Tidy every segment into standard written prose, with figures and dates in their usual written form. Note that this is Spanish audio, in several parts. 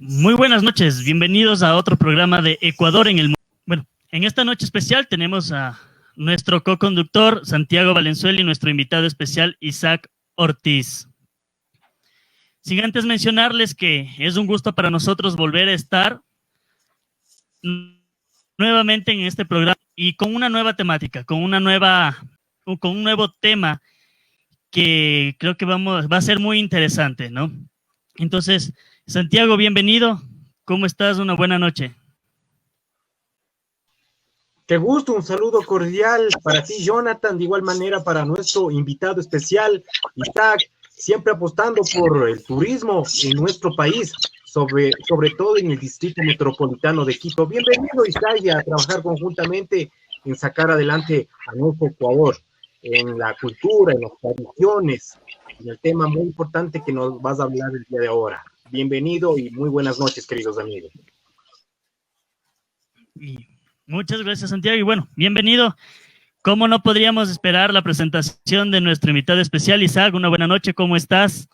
Muy buenas noches, bienvenidos a otro programa de Ecuador en el mundo. Bueno, en esta noche especial tenemos a nuestro co-conductor Santiago Valenzuela y nuestro invitado especial Isaac Ortiz. Sin antes mencionarles que es un gusto para nosotros volver a estar nuevamente en este programa y con una nueva temática, con un nuevo tema que creo que va a ser muy interesante, ¿no? Entonces, Santiago, bienvenido. ¿Cómo estás? Una buena noche. Qué gusto, un saludo cordial para ti, Jonathan, de igual manera para nuestro invitado especial, Isaac, siempre apostando por el turismo en nuestro país, sobre todo en el Distrito Metropolitano de Quito. Bienvenido, Isaac, a trabajar conjuntamente en sacar adelante a nuestro Ecuador, en la cultura, en las tradiciones, en el tema muy importante que nos vas a hablar el día de ahora. Bienvenido y muy buenas noches, queridos amigos. Muchas gracias, Santiago. Y bueno, bienvenido. ¿Cómo no podríamos esperar la presentación de nuestro invitado especial, Isaac? Una buena noche, ¿cómo estás?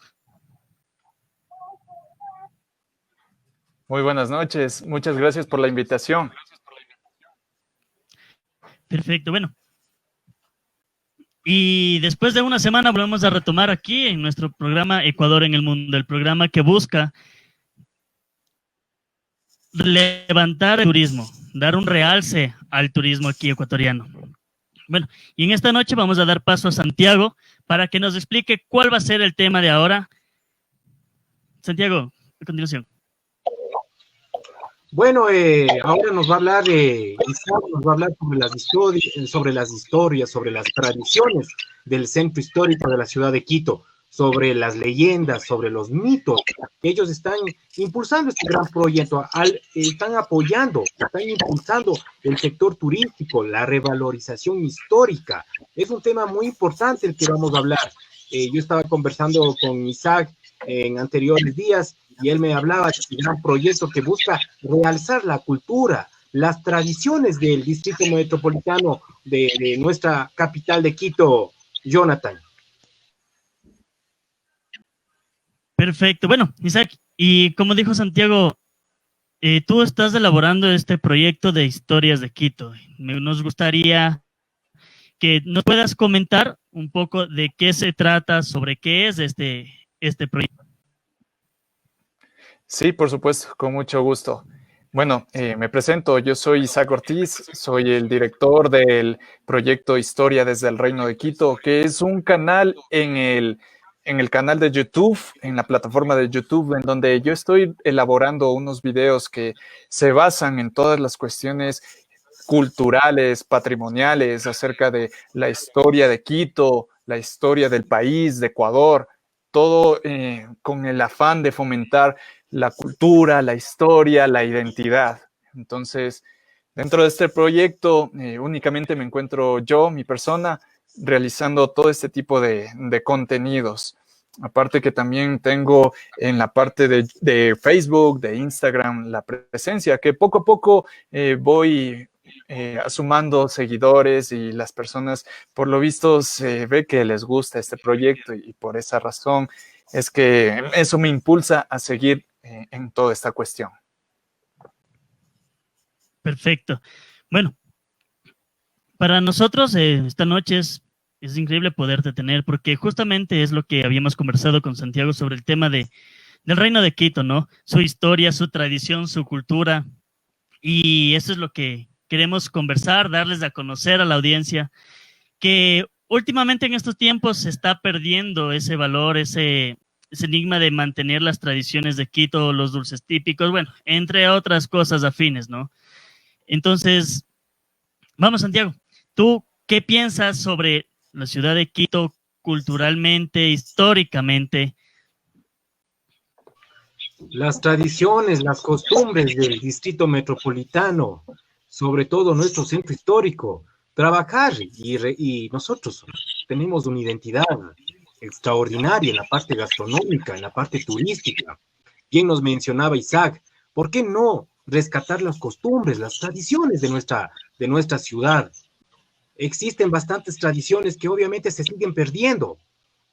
Muy buenas noches, muchas gracias por la invitación. Perfecto, bueno. Y después de una semana volvemos a retomar aquí en nuestro programa Ecuador en el Mundo, el programa que busca levantar el turismo, dar un realce al turismo aquí ecuatoriano. Bueno, y en esta noche vamos a dar paso a Santiago para que nos explique cuál va a ser el tema de ahora. Santiago, a continuación. Bueno, ahora nos va a hablar sobre las historias, sobre las tradiciones del centro histórico de la ciudad de Quito, sobre las leyendas, sobre los mitos. Ellos están impulsando este gran proyecto, están apoyando, están impulsando el sector turístico, la revalorización histórica. Es un tema muy importante el que vamos a hablar. Yo estaba conversando con Isaac en anteriores días y él me hablaba de este gran proyecto que busca realzar la cultura, las tradiciones del distrito metropolitano de nuestra capital de Quito, Jonathan. Perfecto. Bueno, Isaac, y como dijo Santiago, tú estás elaborando este proyecto de historias de Quito. Nos gustaría que nos puedas comentar un poco de qué se trata, sobre qué es este proyecto. Sí, por supuesto, con mucho gusto. Bueno, me presento, yo soy Isaac Ortiz, soy el director del proyecto Historia desde el Reino de Quito, que es un canal en el canal de YouTube, en la plataforma de YouTube, en donde yo estoy elaborando unos videos que se basan en todas las cuestiones culturales, patrimoniales, acerca de la historia de Quito, la historia del país, de Ecuador, todo con el afán de fomentar la cultura, la historia, la identidad. Entonces, dentro de este proyecto, únicamente me encuentro yo, mi persona, realizando todo este tipo de contenidos. Aparte que también tengo en la parte de Facebook, de Instagram, la presencia, que poco a poco voy sumando seguidores y las personas, por lo visto, se ve que les gusta este proyecto y por esa razón es que eso me impulsa a seguir en toda esta cuestión. Perfecto. Bueno, para nosotros esta noche es increíble poderte tener porque justamente es lo que habíamos conversado con Santiago sobre el tema del Reino de Quito, ¿no? Su historia, su tradición, su cultura, y eso es lo que queremos conversar, darles a conocer a la audiencia que últimamente en estos tiempos se está perdiendo ese valor, ese enigma de mantener las tradiciones de Quito, los dulces típicos, bueno, entre otras cosas afines, ¿no? Entonces, vamos, Santiago, ¿tú qué piensas sobre la ciudad de Quito culturalmente, históricamente? Las tradiciones, las costumbres del distrito metropolitano, sobre todo nuestro centro histórico, trabajar y nosotros tenemos una identidad extraordinaria en la parte gastronómica, en la parte turística. Bien nos mencionaba Isaac, ¿por qué no rescatar las costumbres, las tradiciones de nuestra ciudad? Existen bastantes tradiciones que obviamente se siguen perdiendo,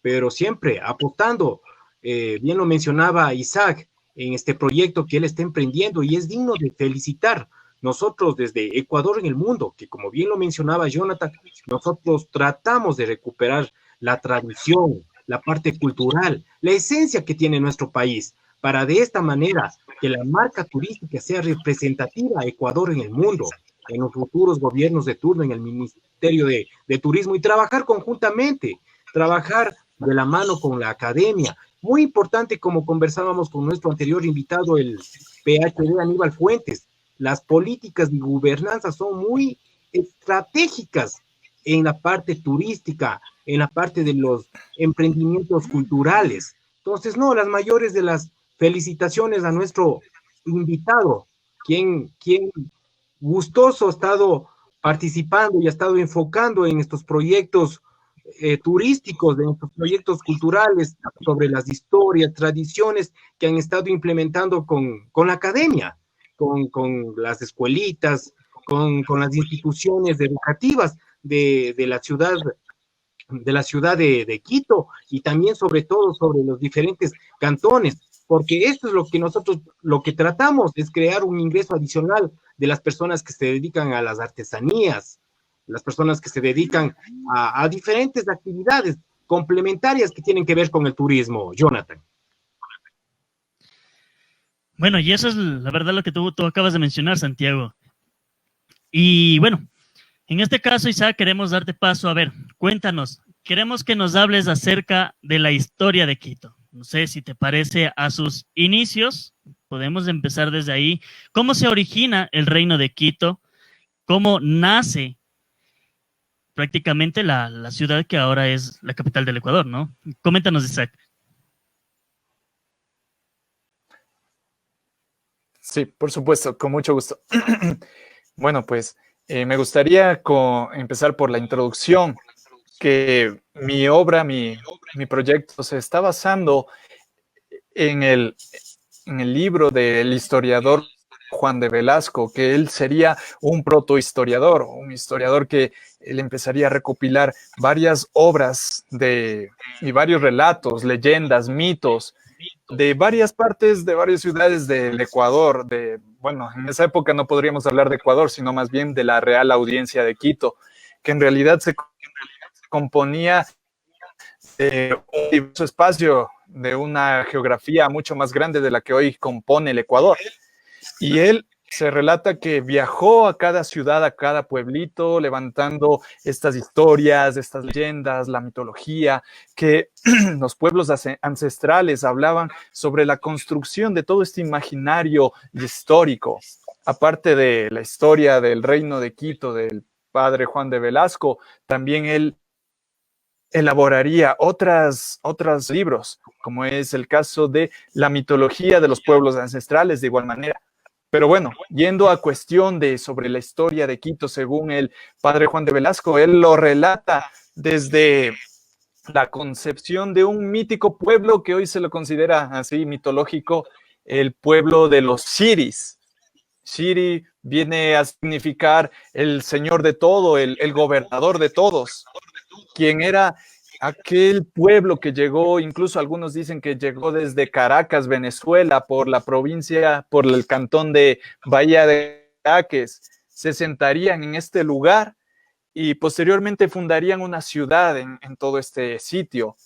pero siempre apostando, bien lo mencionaba Isaac, en este proyecto que él está emprendiendo y es digno de felicitar. Nosotros desde Ecuador en el mundo, que como bien lo mencionaba Jonathan, nosotros tratamos de recuperar la tradición, la parte cultural, la esencia que tiene nuestro país, para de esta manera que la marca turística sea representativa a Ecuador en el mundo, en los futuros gobiernos de turno, en el Ministerio de Turismo y trabajar conjuntamente, trabajar de la mano con la academia. Muy importante, como conversábamos con nuestro anterior invitado, el PhD Aníbal Fuentes, las políticas de gobernanza son muy estratégicas en la parte turística, en la parte de los emprendimientos culturales. Entonces, no, las mayores de las felicitaciones a nuestro invitado, quien gustoso ha estado participando y ha estado enfocando en estos proyectos turísticos, de estos proyectos culturales, sobre las historias, tradiciones que han estado implementando con la academia, con las escuelitas, con las instituciones educativas de la ciudad de Quito y también sobre todo sobre los diferentes cantones, porque esto es lo que nosotros, lo que tratamos es crear un ingreso adicional de las personas que se dedican a las artesanías, las personas que se dedican a diferentes actividades complementarias que tienen que ver con el turismo, Jonathan. Bueno, y eso es la verdad lo que tú acabas de mencionar, Santiago. Y bueno, en este caso, Isaac, queremos darte paso. A ver, cuéntanos. Queremos que nos hables acerca de la historia de Quito. No sé si te parece a sus inicios. Podemos empezar desde ahí. ¿Cómo se origina el reino de Quito? ¿Cómo nace prácticamente la ciudad que ahora es la capital del Ecuador, ¿no? Coméntanos, Isaac. Sí, por supuesto, con mucho gusto. Bueno, pues me gustaría empezar por la introducción, que mi obra, mi proyecto se está basando en el libro del historiador Juan de Velasco, que él sería un protohistoriador, un historiador que él empezaría a recopilar varias obras y varios relatos, leyendas, mitos, de varias partes, de varias ciudades del Ecuador, bueno, en esa época no podríamos hablar de Ecuador, sino más bien de la Real Audiencia de Quito, que en realidad se componía de un diverso espacio, de una geografía mucho más grande de la que hoy compone el Ecuador. Y él se relata que viajó a cada ciudad, a cada pueblito, levantando estas historias, estas leyendas, la mitología, que los pueblos ancestrales hablaban sobre la construcción de todo este imaginario histórico. Aparte de la historia del reino de Quito, del padre Juan de Velasco, también él elaboraría otros libros, como es el caso de la mitología de los pueblos ancestrales, de igual manera. Pero bueno, yendo a cuestión sobre la historia de Quito, según el padre Juan de Velasco, él lo relata desde la concepción de un mítico pueblo que hoy se lo considera así mitológico, el pueblo de los Shiris. Shiri viene a significar el señor de todo, el gobernador de todos, quien era aquel pueblo que llegó, incluso algunos dicen que llegó desde Caracas, Venezuela, por la provincia, por el cantón de Bahía de Caques, se sentarían en este lugar y posteriormente fundarían una ciudad en todo este sitio.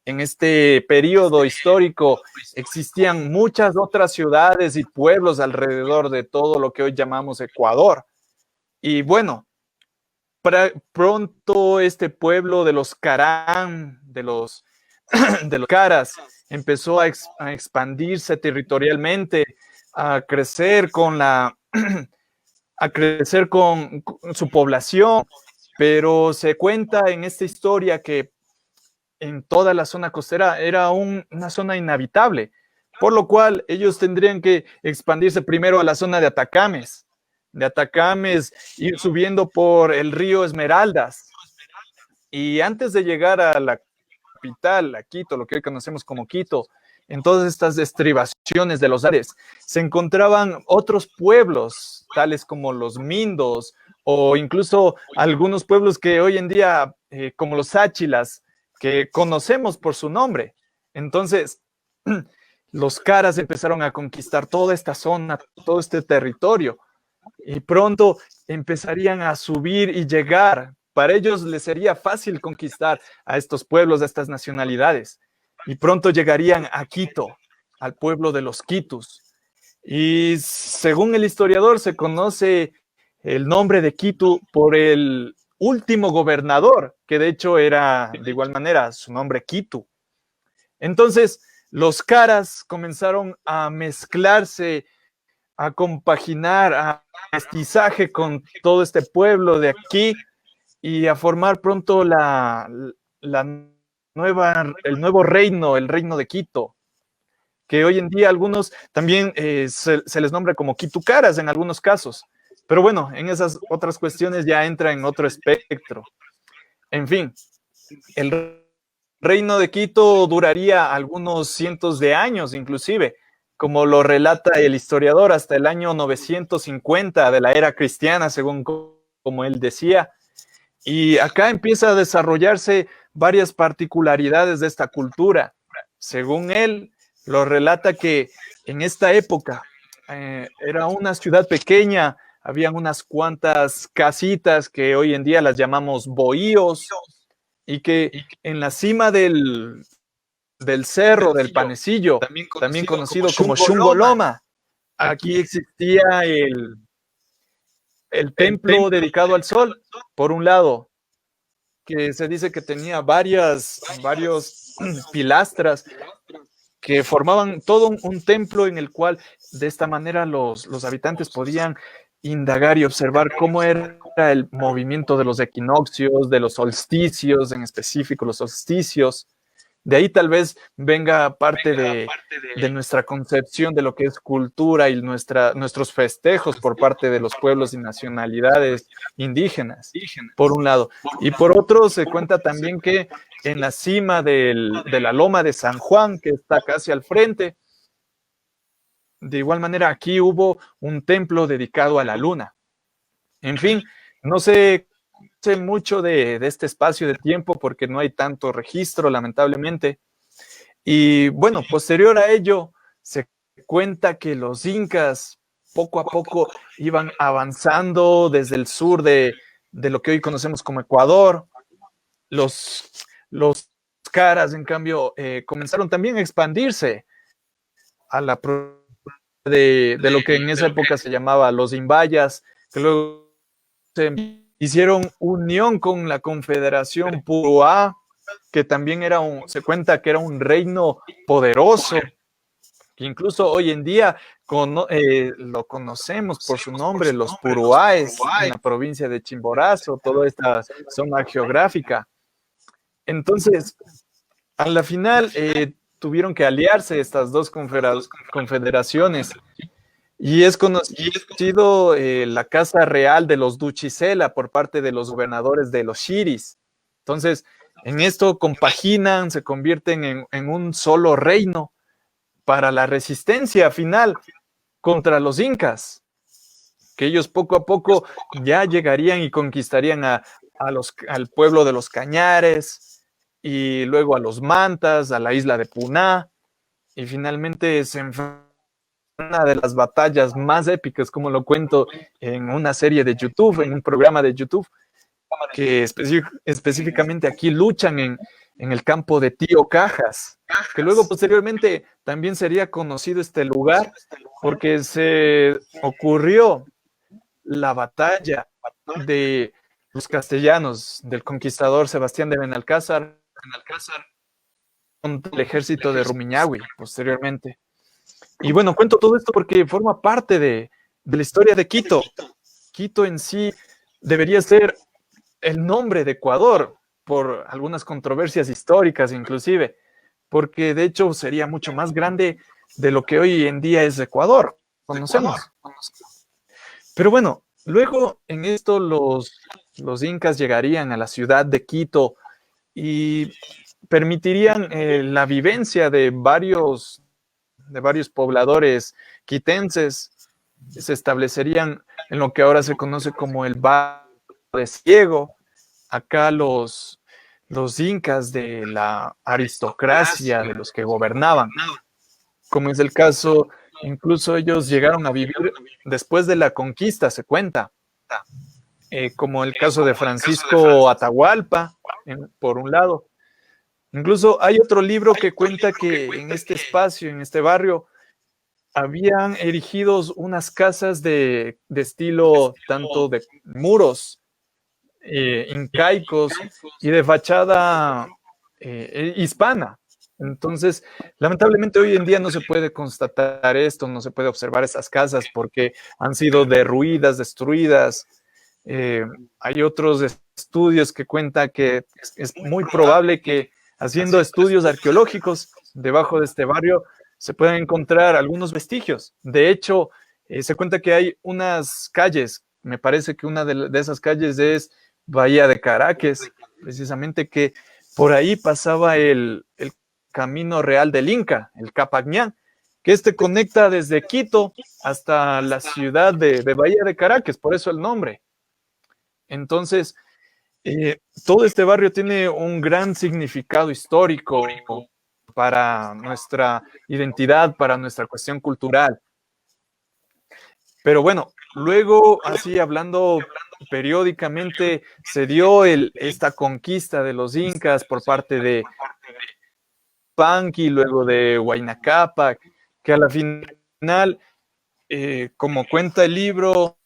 En este periodo histórico existían muchas otras ciudades y pueblos alrededor de todo lo que hoy llamamos Ecuador. Y bueno, pronto este pueblo de los Carán, de los Caras, empezó a expandirse territorialmente, a crecer con su población, pero se cuenta en esta historia que en toda la zona costera era una zona inhabitable, por lo cual ellos tendrían que expandirse primero a la zona de Atacames, ir subiendo por el río Esmeraldas. Y antes de llegar a la capital, a Quito, lo que hoy conocemos como Quito, en todas estas estribaciones de los Andes, se encontraban otros pueblos, tales como los Mindos, o incluso algunos pueblos que hoy en día, como los Áchilas, que conocemos por su nombre. Entonces, los caras empezaron a conquistar toda esta zona, todo este territorio, y pronto empezarían a subir y llegar. Para ellos les sería fácil conquistar a estos pueblos, a estas nacionalidades, y pronto llegarían a Quito, al pueblo de los quitus. Y según el historiador, se conoce el nombre de Quito por el último gobernador, que de hecho era de igual manera su nombre Quito. Entonces, los caras comenzaron a mezclarse, a compaginar, a mestizaje con todo este pueblo de aquí y a formar pronto el nuevo reino, el reino de Quito, que hoy en día algunos también se les nombra como quitucaras en algunos casos. Pero bueno, en esas otras cuestiones ya entra en otro espectro. En fin, el reino de Quito duraría algunos cientos de años inclusive, como lo relata el historiador, hasta el año 950 de la era cristiana, según como él decía. Y acá empieza a desarrollarse varias particularidades de esta cultura. Según él, lo relata que en esta época era una ciudad pequeña, habían unas cuantas casitas que hoy en día las llamamos bohíos, y que en la cima del cerro, del Panecillo, también conocido como Chungoloma, aquí existía el templo dedicado al sol, por un lado, que se dice que tenía varios pilastras que formaban todo un templo en el cual de esta manera los habitantes podían indagar y observar cómo era el movimiento de los equinoccios, de los solsticios, en específico los solsticios. De ahí tal vez venga parte de nuestra concepción de lo que es cultura y nuestros festejos por parte de los pueblos y nacionalidades indígenas, por un lado. Y por otro, se cuenta también que en la cima de la loma de San Juan, que está casi al frente, de igual manera aquí hubo un templo dedicado a la luna. En fin, no sé mucho de este espacio de tiempo porque no hay tanto registro, lamentablemente. Y bueno, posterior a ello, se cuenta que los incas poco a poco iban avanzando desde el sur de lo que hoy conocemos como Ecuador. Los caras, en cambio, comenzaron también a expandirse a la de lo que en esa época se llamaba los Imbayas, que luego se hicieron unión con la Confederación Puruá, que también se cuenta que era un reino poderoso, que incluso hoy en día lo conocemos por su nombre, los Puruáes, en la provincia de Chimborazo, toda esta zona geográfica. Entonces, a la final tuvieron que aliarse estas dos confederaciones. Y es conocido la Casa Real de los Duchicela por parte de los gobernadores de los Xiris. Entonces, en esto compaginan, se convierten en un solo reino para la resistencia final contra los incas, que ellos poco a poco ya llegarían y conquistarían al pueblo de los Cañares, y luego a los Mantas, a la isla de Puná, y finalmente se enfrentan una de las batallas más épicas, como lo cuento en una serie de YouTube, en un programa de YouTube, que específicamente aquí luchan en el campo de Tío Cajas, que luego posteriormente también sería conocido este lugar porque se ocurrió la batalla de los castellanos, del conquistador Sebastián de Benalcázar contra el ejército de Rumiñahui posteriormente. Y bueno, cuento todo esto porque forma parte de la historia de Quito. Quito en sí debería ser el nombre de Ecuador, por algunas controversias históricas inclusive, porque de hecho sería mucho más grande de lo que hoy en día es Ecuador, conocemos. Pero bueno, luego en esto los incas llegarían a la ciudad de Quito y permitirían la vivencia de varios pobladores quitenses. Se establecerían en lo que ahora se conoce como el Valle de Ciego. Acá los incas de la aristocracia, de los que gobernaban, como es el caso, incluso ellos llegaron a vivir después de la conquista, se cuenta, como el caso de Francisco Atahualpa, por un lado. Incluso hay otro libro que cuenta que en este espacio, en este barrio, habían erigidos unas casas de estilo tanto de muros incaicos y de fachada hispana. Entonces, lamentablemente hoy en día no se puede constatar esto, no se puede observar esas casas porque han sido derruidas, destruidas. Hay otros estudios que cuentan que es muy probable que haciendo estudios arqueológicos debajo de este barrio se pueden encontrar algunos vestigios. De hecho, se cuenta que hay unas calles, me parece que una de esas calles es Bahía de Caracas, precisamente que por ahí pasaba el camino real del Inca, el Capañán, que conecta desde Quito hasta la ciudad de Bahía de Caracas, por eso el nombre. Entonces, todo este barrio tiene un gran significado histórico para nuestra identidad, para nuestra cuestión cultural. Pero bueno, luego, así hablando periódicamente, se dio esta conquista de los incas por parte de Panqui, luego de Huayna Cápac, que a la final, como cuenta el libro,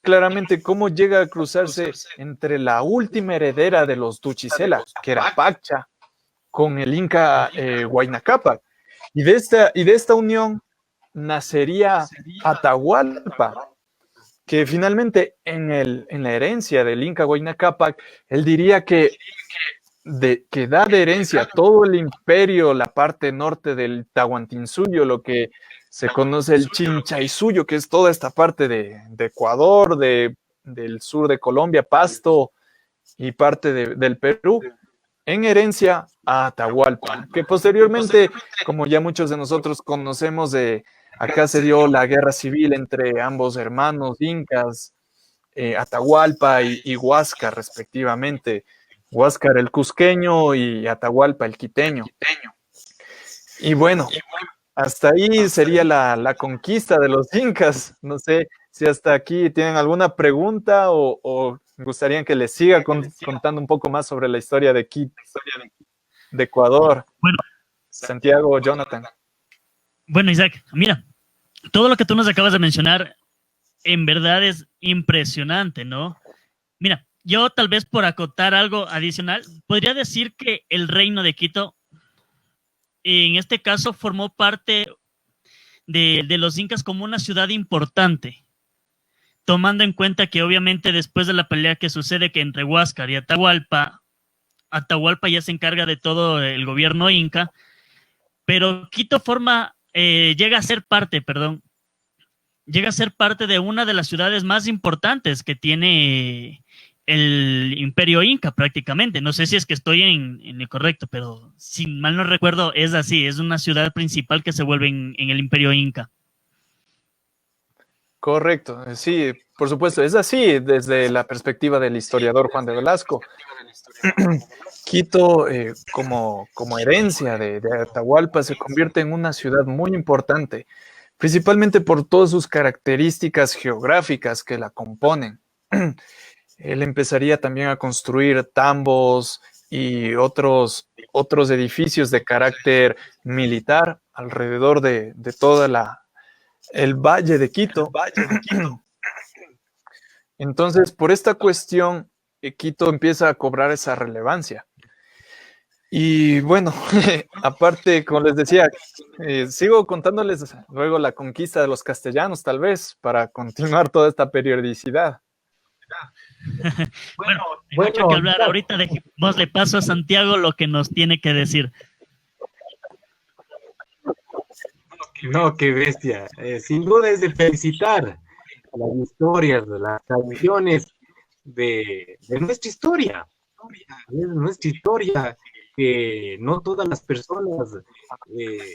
claramente cómo llega a cruzarse entre la última heredera de los Tuchicela, que era Paccha, con el inca Huayna Cápac. Y de esta unión nacería Atahualpa, que finalmente en la herencia del inca Huayna Cápac, él diría que da de herencia todo el imperio, la parte norte del Tahuantinsuyo, lo que se conoce el Chinchaysuyo, que es toda esta parte de Ecuador, del sur de Colombia, Pasto y parte del Perú, en herencia a Atahualpa, que posteriormente, como ya muchos de nosotros conocemos, acá se dio la guerra civil entre ambos hermanos incas, Atahualpa y Huáscar, respectivamente. Huáscar el cusqueño y Atahualpa el quiteño. Y bueno, hasta ahí sería la conquista de los incas. No sé si hasta aquí tienen alguna pregunta o gustarían que les siga contando un poco más sobre la historia de Quito, de Ecuador. Bueno, Santiago, Jonathan. Bueno, Isaac, mira, todo lo que tú nos acabas de mencionar en verdad es impresionante, ¿no? Mira, yo tal vez por acotar algo adicional, podría decir que el reino de Quito, en este caso, formó parte de los incas como una ciudad importante, tomando en cuenta que obviamente después de la pelea que sucede que entre Huáscar y Atahualpa ya se encarga de todo el gobierno inca, pero Quito llega a ser parte de una de las ciudades más importantes que tiene el imperio inca prácticamente. No sé si es que estoy en lo correcto, pero si mal no recuerdo es así, es una ciudad principal que se vuelve en el imperio inca. Correcto, sí, por supuesto, es así desde la perspectiva del historiador Juan de Velasco. Quito, como herencia de Atahualpa, se convierte en una ciudad muy importante, principalmente por todas sus características geográficas que la componen. Él empezaría también a construir tambos y otros edificios de carácter militar alrededor de todo el Valle de Quito. Entonces, por esta cuestión, Quito empieza a cobrar esa relevancia. Y bueno, aparte, como les decía, sigo contándoles luego la conquista de los castellanos, tal vez, para continuar toda esta periodicidad. Bueno, hay mucho que hablar. Ahorita démosle paso a Santiago lo que nos tiene que decir. No, qué bestia. Sin duda es de felicitar las historias, las tradiciones de nuestra historia. Es nuestra historia que no todas las personas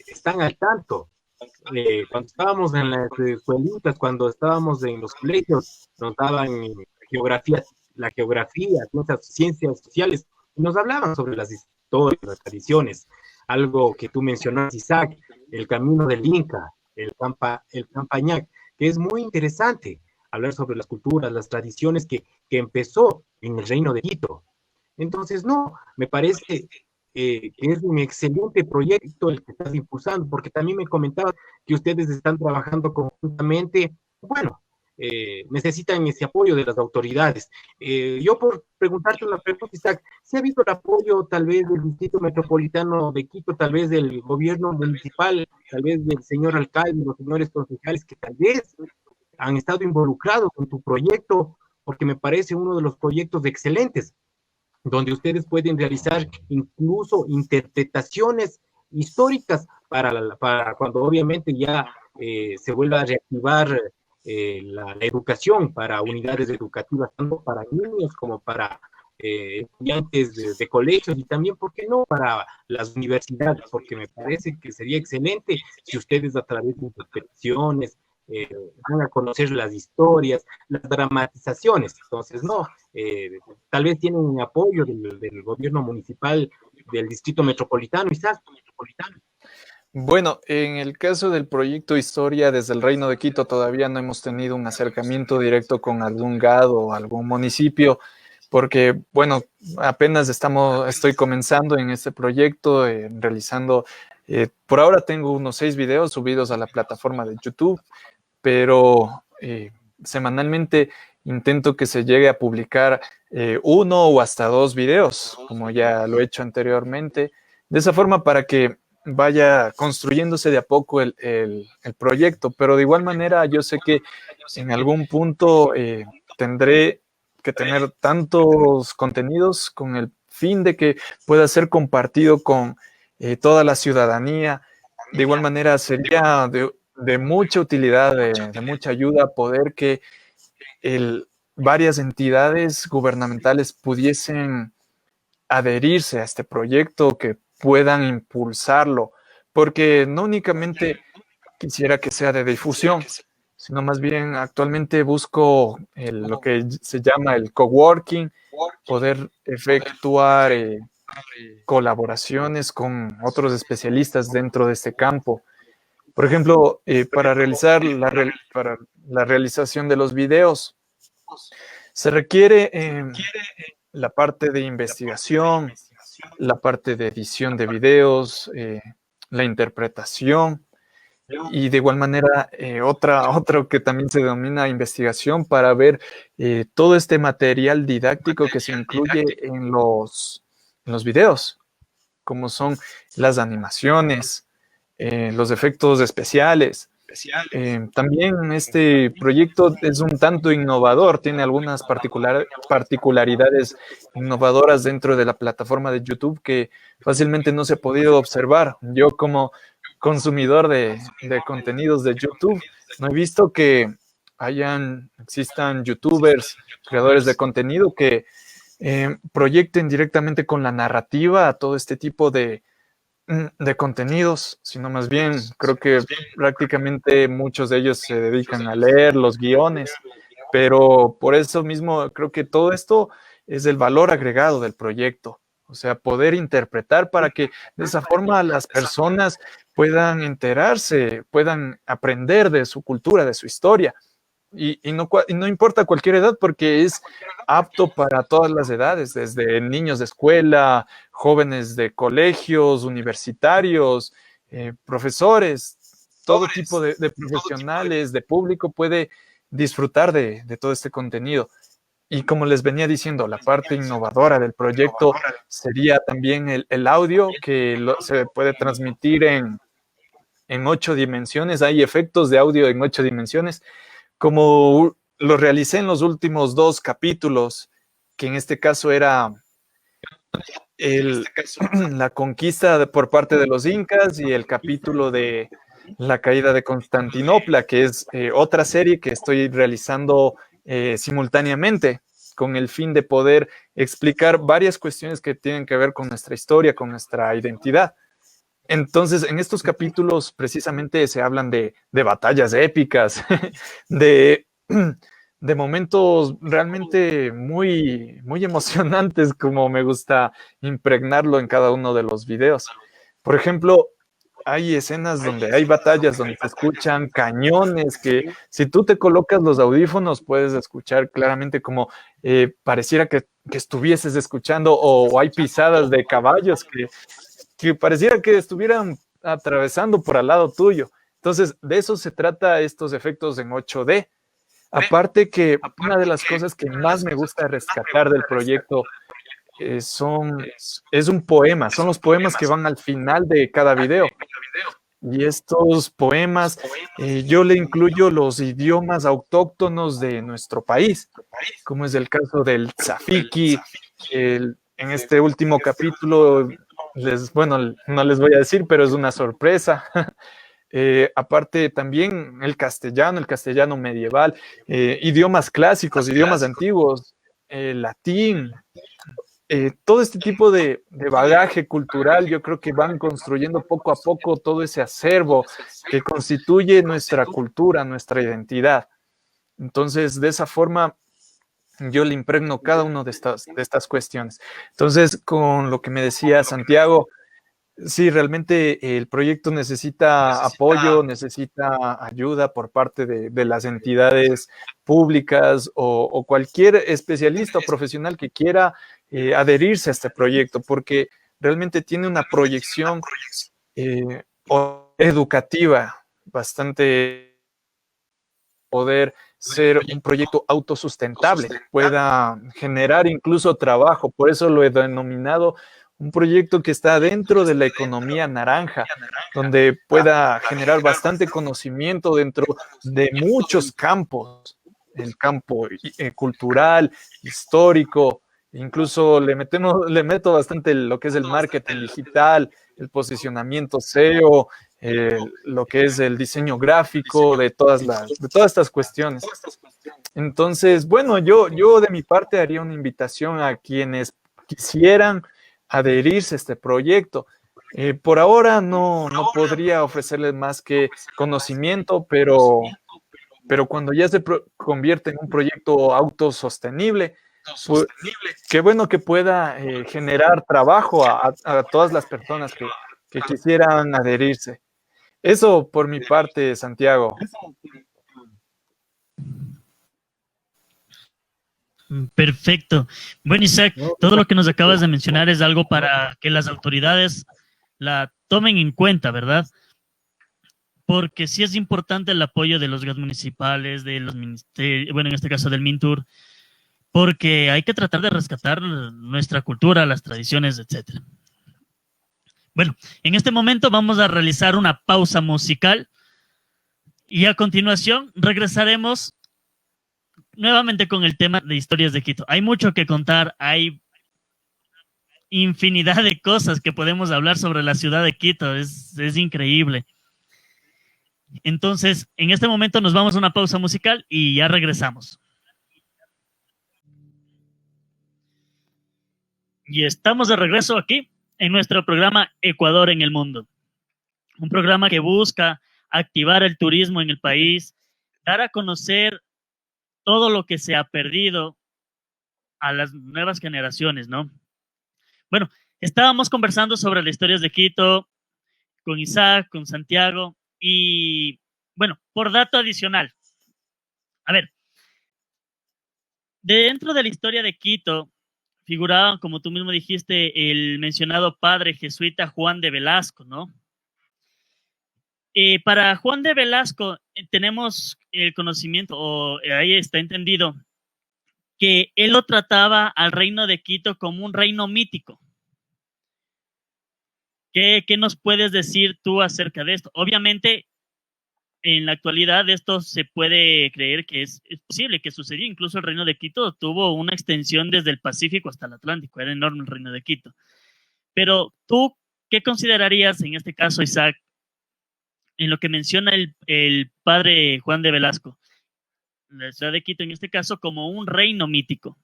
están al tanto. Cuando estábamos en las escuelitas, cuando estábamos en los colegios, nos daban la geografía, nuestras ciencias sociales, y nos hablaban sobre las historias, las tradiciones. algo que tú mencionas, Isaac, el camino del Inca, el Campañac, que es muy interesante hablar sobre las culturas, las tradiciones que empezó en el Reino de Quito. Entonces, no, me parece que es un excelente proyecto el que estás impulsando, porque también me comentabas que ustedes están trabajando conjuntamente. Bueno, necesitan ese apoyo de las autoridades. Yo por preguntarte una pregunta, Isaac, ¿se ha visto el apoyo tal vez del Distrito Metropolitano de Quito, tal vez del gobierno municipal, tal vez del señor alcalde, los señores concejales que tal vez han estado involucrados con tu proyecto? Porque me parece uno de los proyectos excelentes donde ustedes pueden realizar incluso interpretaciones históricas para cuando obviamente ya se vuelva a reactivar la educación para unidades educativas, tanto para niños como para estudiantes de colegios y también, ¿por qué no?, para las universidades, porque me parece que sería excelente si ustedes a través de interpretaciones van a conocer las historias, las dramatizaciones. Entonces, no, tal vez tienen un apoyo del gobierno municipal del distrito metropolitano, quizás. Bueno, en el caso del proyecto Historia desde el Reino de Quito todavía no hemos tenido un acercamiento directo con algún GAD o algún municipio, porque, bueno, apenas estoy comenzando en este proyecto, realizando, por ahora tengo unos 6 videos subidos a la plataforma de YouTube, pero semanalmente intento que se llegue a publicar 1 o hasta 2 videos, como ya lo he hecho anteriormente, de esa forma para que vaya construyéndose de a poco el proyecto, pero de igual manera yo sé que en algún punto tendré que tener tantos contenidos con el fin de que pueda ser compartido con toda la ciudadanía. De igual manera sería de mucha utilidad, de mucha ayuda poder que varias entidades gubernamentales pudiesen adherirse a este proyecto, que puedan impulsarlo, porque no únicamente quisiera que sea de difusión, sino más bien actualmente busco lo que se llama el coworking, poder efectuar colaboraciones con otros especialistas dentro de este campo. Por ejemplo, para realizar para la realización de los videos, se requiere la parte de investigación, la parte de edición de videos, la interpretación y de igual manera otro que también se denomina investigación para ver todo este material didáctico que se incluye en los videos, como son las animaciones, los efectos especiales. También este proyecto es un tanto innovador, tiene algunas particularidades innovadoras dentro de la plataforma de YouTube que fácilmente no se ha podido observar. Yo como consumidor de contenidos de YouTube, no he visto que existan youtubers, creadores de contenido que proyecten directamente con la narrativa a todo este tipo de contenidos, sino más bien creo que prácticamente muchos de ellos se dedican a leer los guiones, pero por eso mismo creo que todo esto es el valor agregado del proyecto, o sea, poder interpretar para que de esa forma las personas puedan enterarse, puedan aprender de su cultura, de su historia. Y no importa cualquier edad, porque es apto para todas las edades, desde niños de escuela, jóvenes de colegios, universitarios, profesores, todo tipo de profesionales, de público puede disfrutar de todo este contenido. Y como les venía diciendo, la parte innovadora del proyecto sería también el audio, que se puede transmitir en 8 dimensiones. Hay efectos de audio en 8 dimensiones, como lo realicé en los últimos 2 capítulos, que en este caso era la conquista por parte de los incas y el capítulo de la caída de Constantinopla, que es otra serie que estoy realizando simultáneamente con el fin de poder explicar varias cuestiones que tienen que ver con nuestra historia, con nuestra identidad. Entonces, en estos capítulos precisamente se hablan de batallas épicas, de momentos realmente muy, muy emocionantes, como me gusta impregnarlo en cada uno de los videos. Por ejemplo, hay escenas donde hay batallas, donde se escuchan cañones, que si tú te colocas los audífonos puedes escuchar claramente como pareciera que estuvieses escuchando, o hay pisadas de caballos que pareciera que estuvieran atravesando por al lado tuyo. Entonces, de eso se trata estos efectos en 8D. Aparte que una de las cosas que más me gusta rescatar del proyecto es un poema, son los poemas que van al final de cada video. Y estos poemas, yo le incluyo los idiomas autóctonos de nuestro país, como es el caso del Tzafiki. En este último capítulo, bueno, no les voy a decir, pero es una sorpresa. Aparte también el castellano medieval, idiomas clásicos, idiomas antiguos, latín, todo este tipo de bagaje cultural, yo creo que van construyendo poco a poco todo ese acervo que constituye nuestra cultura, nuestra identidad. Entonces, de esa forma, yo le impregno cada una de estas cuestiones. Entonces, con lo que me decía Santiago, sí, realmente el proyecto necesita apoyo, necesita ayuda por parte de las entidades públicas o cualquier especialista o profesional que quiera adherirse a este proyecto, porque realmente tiene una proyección educativa bastante, poder ser un proyecto autosustentable, pueda generar incluso trabajo. Por eso lo he denominado un proyecto que está dentro de la economía naranja, donde pueda generar bastante conocimiento dentro de muchos campos, el campo cultural, histórico, incluso le meto bastante lo que es el marketing digital, el posicionamiento SEO, lo que es el diseño gráfico, de todas estas cuestiones. Entonces, bueno, yo de mi parte haría una invitación a quienes quisieran adherirse a este proyecto. Por ahora no podría ofrecerles más que conocimiento, pero cuando ya se convierte en un proyecto autosostenible, pues, qué bueno que pueda generar trabajo a todas las personas que quisieran adherirse. Eso por mi parte, Santiago. Perfecto. Bueno, Isaac, todo lo que nos acabas de mencionar es algo para que las autoridades la tomen en cuenta, ¿verdad? Porque sí es importante el apoyo de los gobiernos municipales, de los ministerios, bueno, en este caso del MINTUR, porque hay que tratar de rescatar nuestra cultura, las tradiciones, etcétera. Bueno, en este momento vamos a realizar una pausa musical y a continuación regresaremos nuevamente con el tema de historias de Quito. Hay mucho que contar, hay infinidad de cosas que podemos hablar sobre la ciudad de Quito, es increíble. Entonces, en este momento nos vamos a una pausa musical y ya regresamos. Y estamos de regreso aquí en nuestro programa Ecuador en el Mundo. Un programa que busca activar el turismo en el país, dar a conocer todo lo que se ha perdido a las nuevas generaciones, ¿no? Bueno, estábamos conversando sobre las historias de Quito con Isaac, con Santiago y, bueno, por dato adicional, a ver, dentro de la historia de Quito figuraban, como tú mismo dijiste, el mencionado padre jesuita Juan de Velasco, ¿no? Para Juan de Velasco tenemos el conocimiento, o ahí está entendido, que él lo trataba al reino de Quito como un reino mítico. ¿Qué nos puedes decir tú acerca de esto? Obviamente, en la actualidad esto se puede creer que es posible que sucedió. Incluso el reino de Quito tuvo una extensión desde el Pacífico hasta el Atlántico. Era enorme el reino de Quito. Pero tú, ¿qué considerarías en este caso, Isaac, en lo que menciona el padre Juan de Velasco? La ciudad de Quito en este caso como un reino mítico.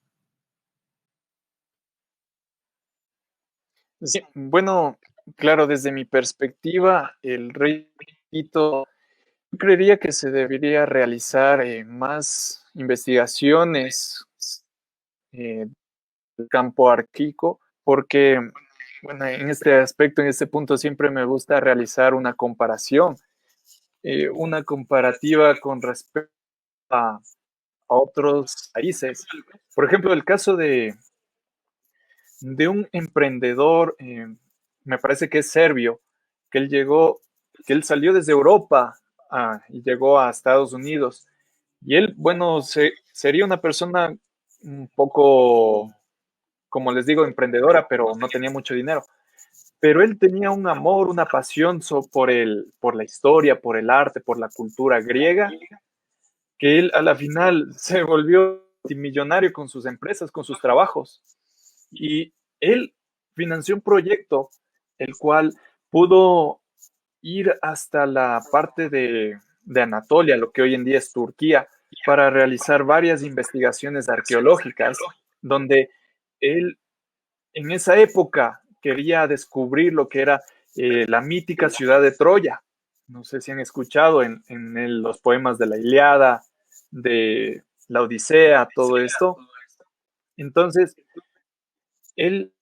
Sí, bueno, claro, desde mi perspectiva, el rey Quito, yo creería que se debería realizar más investigaciones del campo arquícola, porque Bueno, en este aspecto, en este punto, siempre me gusta realizar una comparación, una comparativa con respecto a otros países. Por ejemplo, el caso de un emprendedor, me parece que es serbio, que él llegó, que él salió desde Europa y llegó a Estados Unidos. Y él, bueno, sería una persona un poco, como les digo, emprendedora, pero no tenía mucho dinero. Pero él tenía un amor, una pasión por la historia, por el arte, por la cultura griega, que él a la final se volvió millonario con sus empresas, con sus trabajos. Y él financió un proyecto el cual pudo ir hasta la parte de Anatolia, lo que hoy en día es Turquía, para realizar varias investigaciones arqueológicas, donde él en esa época quería descubrir lo que era la mítica ciudad de Troya. No sé si han escuchado los poemas de la Ilíada, de la Odisea, todo esto. Entonces, él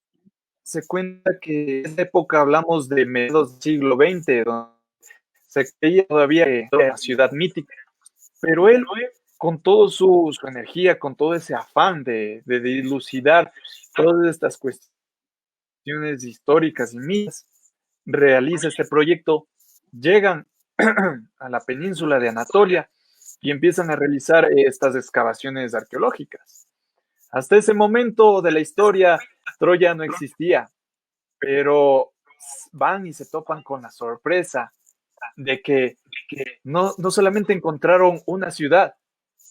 se cuenta que en esa época hablamos de mediados del siglo XX, donde se creía todavía que era una ciudad mítica, pero él, con toda su energía, con todo ese afán de dilucidar todas estas cuestiones históricas y mías, realiza este proyecto, llegan a la península de Anatolia y empiezan a realizar estas excavaciones arqueológicas. Hasta ese momento de la historia, Troya no existía, pero van y se topan con la sorpresa de que no solamente encontraron una ciudad,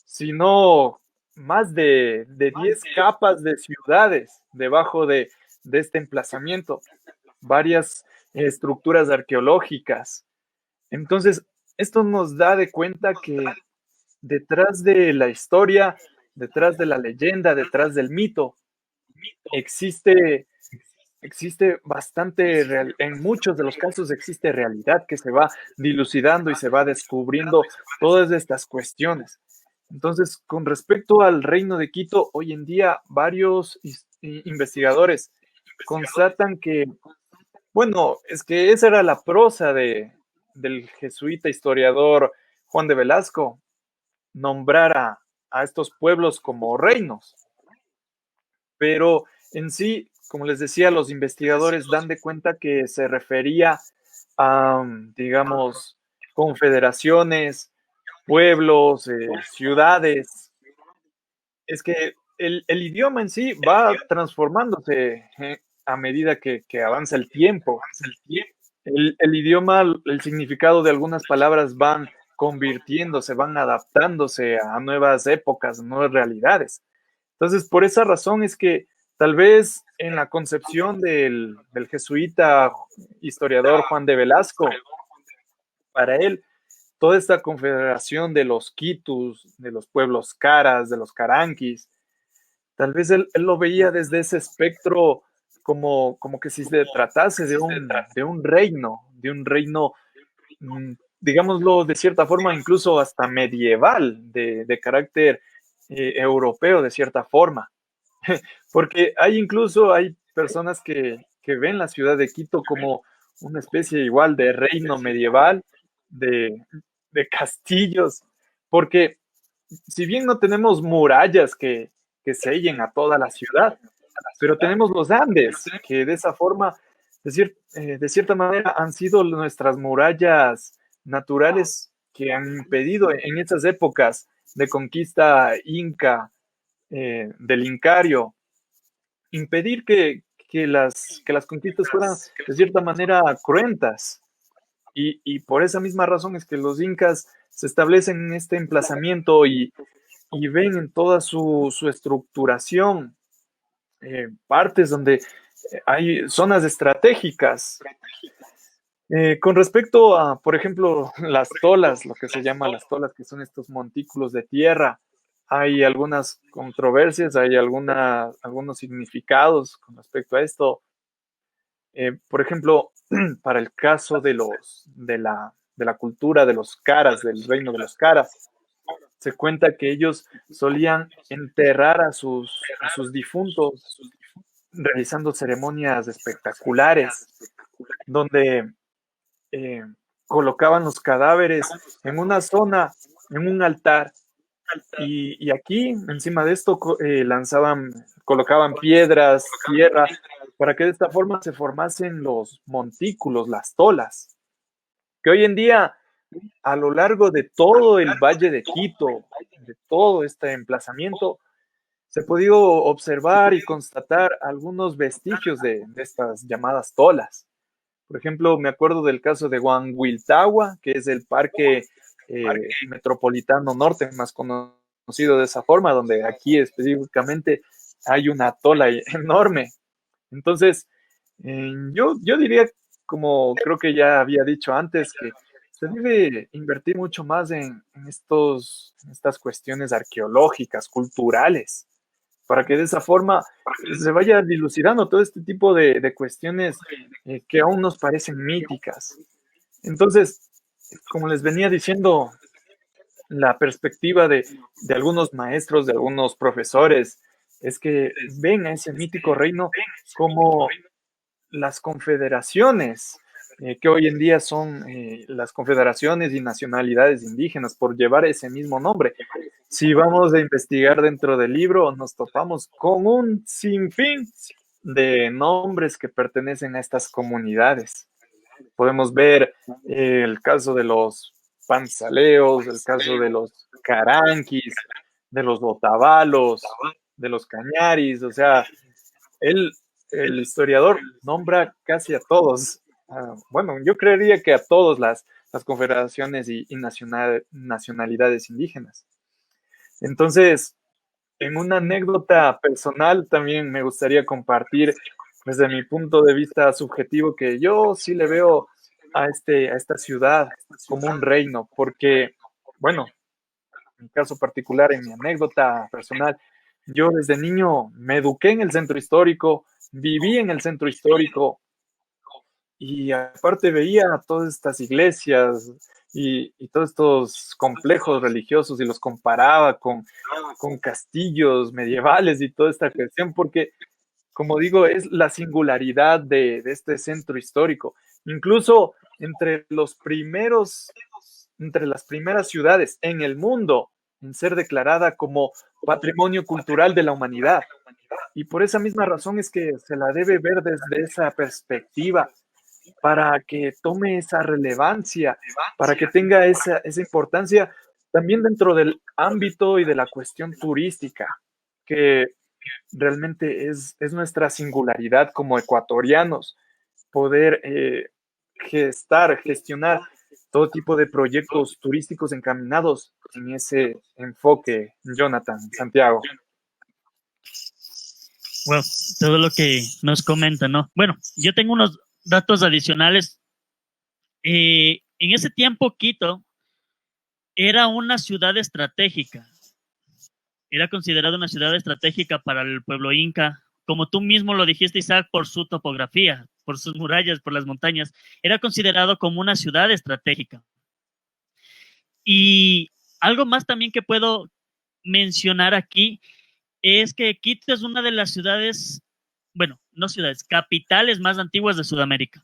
sino más de 10 capas de ciudades debajo de este emplazamiento, varias estructuras arqueológicas. Entonces, esto nos da de cuenta que detrás de la historia, detrás de la leyenda, detrás del mito, existe bastante, en muchos de los casos existe realidad que se va dilucidando y se va descubriendo todas estas cuestiones. Entonces, con respecto al Reino de Quito, hoy en día varios investigadores constatan que, bueno, es que esa era la prosa del jesuita historiador Juan de Velasco, nombrar a estos pueblos como reinos, pero en sí, como les decía, los investigadores dan de cuenta que se refería a, digamos, confederaciones, pueblos, ciudades. Es que el idioma en sí va transformándose a medida que avanza el tiempo. El idioma, el significado de algunas palabras van convirtiéndose, van adaptándose a nuevas épocas, nuevas realidades. Entonces, por esa razón es que tal vez en la concepción del jesuita historiador Juan de Velasco, para él, toda esta confederación de los quitus, de los pueblos caras, de los caranquis, tal vez él lo veía desde ese espectro como que si se tratase de un reino, digámoslo de cierta forma, incluso hasta medieval, de carácter europeo, de cierta forma. Porque hay personas que ven la ciudad de Quito como una especie igual de reino medieval, de, de castillos, porque si bien no tenemos murallas que sellen a toda la ciudad, pero tenemos los Andes, que de esa forma, de cierta manera, han sido nuestras murallas naturales que han impedido en esas épocas de conquista inca, del Incario, impedir que las conquistas fueran de cierta manera cruentas. Y por esa misma razón es que los incas se establecen en este emplazamiento y ven en toda su estructuración partes donde hay zonas estratégicas. Con respecto a, por ejemplo, las tolas, lo que se llama las tolas, que son estos montículos de tierra, hay algunas controversias, hay algunos significados con respecto a esto. Por ejemplo, para el caso de la cultura de los caras, del reino de los caras, se cuenta que ellos solían enterrar a sus difuntos realizando ceremonias espectaculares, donde colocaban los cadáveres en una zona, en un altar, y aquí, encima de esto, colocaban piedras, tierra, para que de esta forma se formasen los montículos, las tolas, que hoy en día, a lo largo de todo el Valle de Quito, de todo este emplazamiento, se ha podido observar y constatar algunos vestigios de estas llamadas tolas. Por ejemplo, me acuerdo del caso de Huanhuiltagua, que es el parque metropolitano norte, más conocido de esa forma, donde aquí específicamente hay una tola enorme. Entonces, yo diría, como creo que ya había dicho antes, que se debe invertir mucho más en estas cuestiones arqueológicas, culturales, para que de esa forma se vaya dilucidando todo este tipo de cuestiones que aún nos parecen míticas. Entonces, como les venía diciendo, la perspectiva de algunos maestros, de algunos profesores, es que ven a ese mítico reino como las confederaciones, que hoy en día son las confederaciones y nacionalidades indígenas, por llevar ese mismo nombre. Si vamos a investigar dentro del libro, nos topamos con un sinfín de nombres que pertenecen a estas comunidades. Podemos ver el caso de los panzaleos, el caso de los caranquis, de los otavalos, de los cañaris, o sea, el historiador nombra casi a todos. Bueno, yo creería que a todas las confederaciones y nacionalidades indígenas. Entonces, en una anécdota personal también me gustaría compartir desde mi punto de vista subjetivo que yo sí le veo a esta ciudad como un reino, porque, bueno, en mi caso particular, en mi anécdota personal, yo desde niño me eduqué en el centro histórico, viví en el centro histórico y aparte veía todas estas iglesias y todos estos complejos religiosos y los comparaba con castillos medievales y toda esta cuestión, porque, como digo, es la singularidad de este centro histórico. Incluso entre las primeras ciudades en el mundo en ser declarada como Patrimonio Cultural de la Humanidad. Y por esa misma razón es que se la debe ver desde esa perspectiva, para que tome esa relevancia, para que tenga esa importancia también dentro del ámbito y de la cuestión turística, que realmente es nuestra singularidad como ecuatorianos, poder gestionar todo tipo de proyectos turísticos encaminados en ese enfoque, Jonathan, Santiago. Bueno, todo lo que nos comenta, ¿no? Bueno, yo tengo unos datos adicionales. En ese tiempo, Quito era una ciudad estratégica. Era considerada una ciudad estratégica para el pueblo inca, como tú mismo lo dijiste, Isaac, por su topografía, por sus murallas, por las montañas. Era considerado como una ciudad estratégica. Y algo más también que puedo mencionar aquí es que Quito es una de las ciudades, bueno, no ciudades, capitales más antiguas de Sudamérica.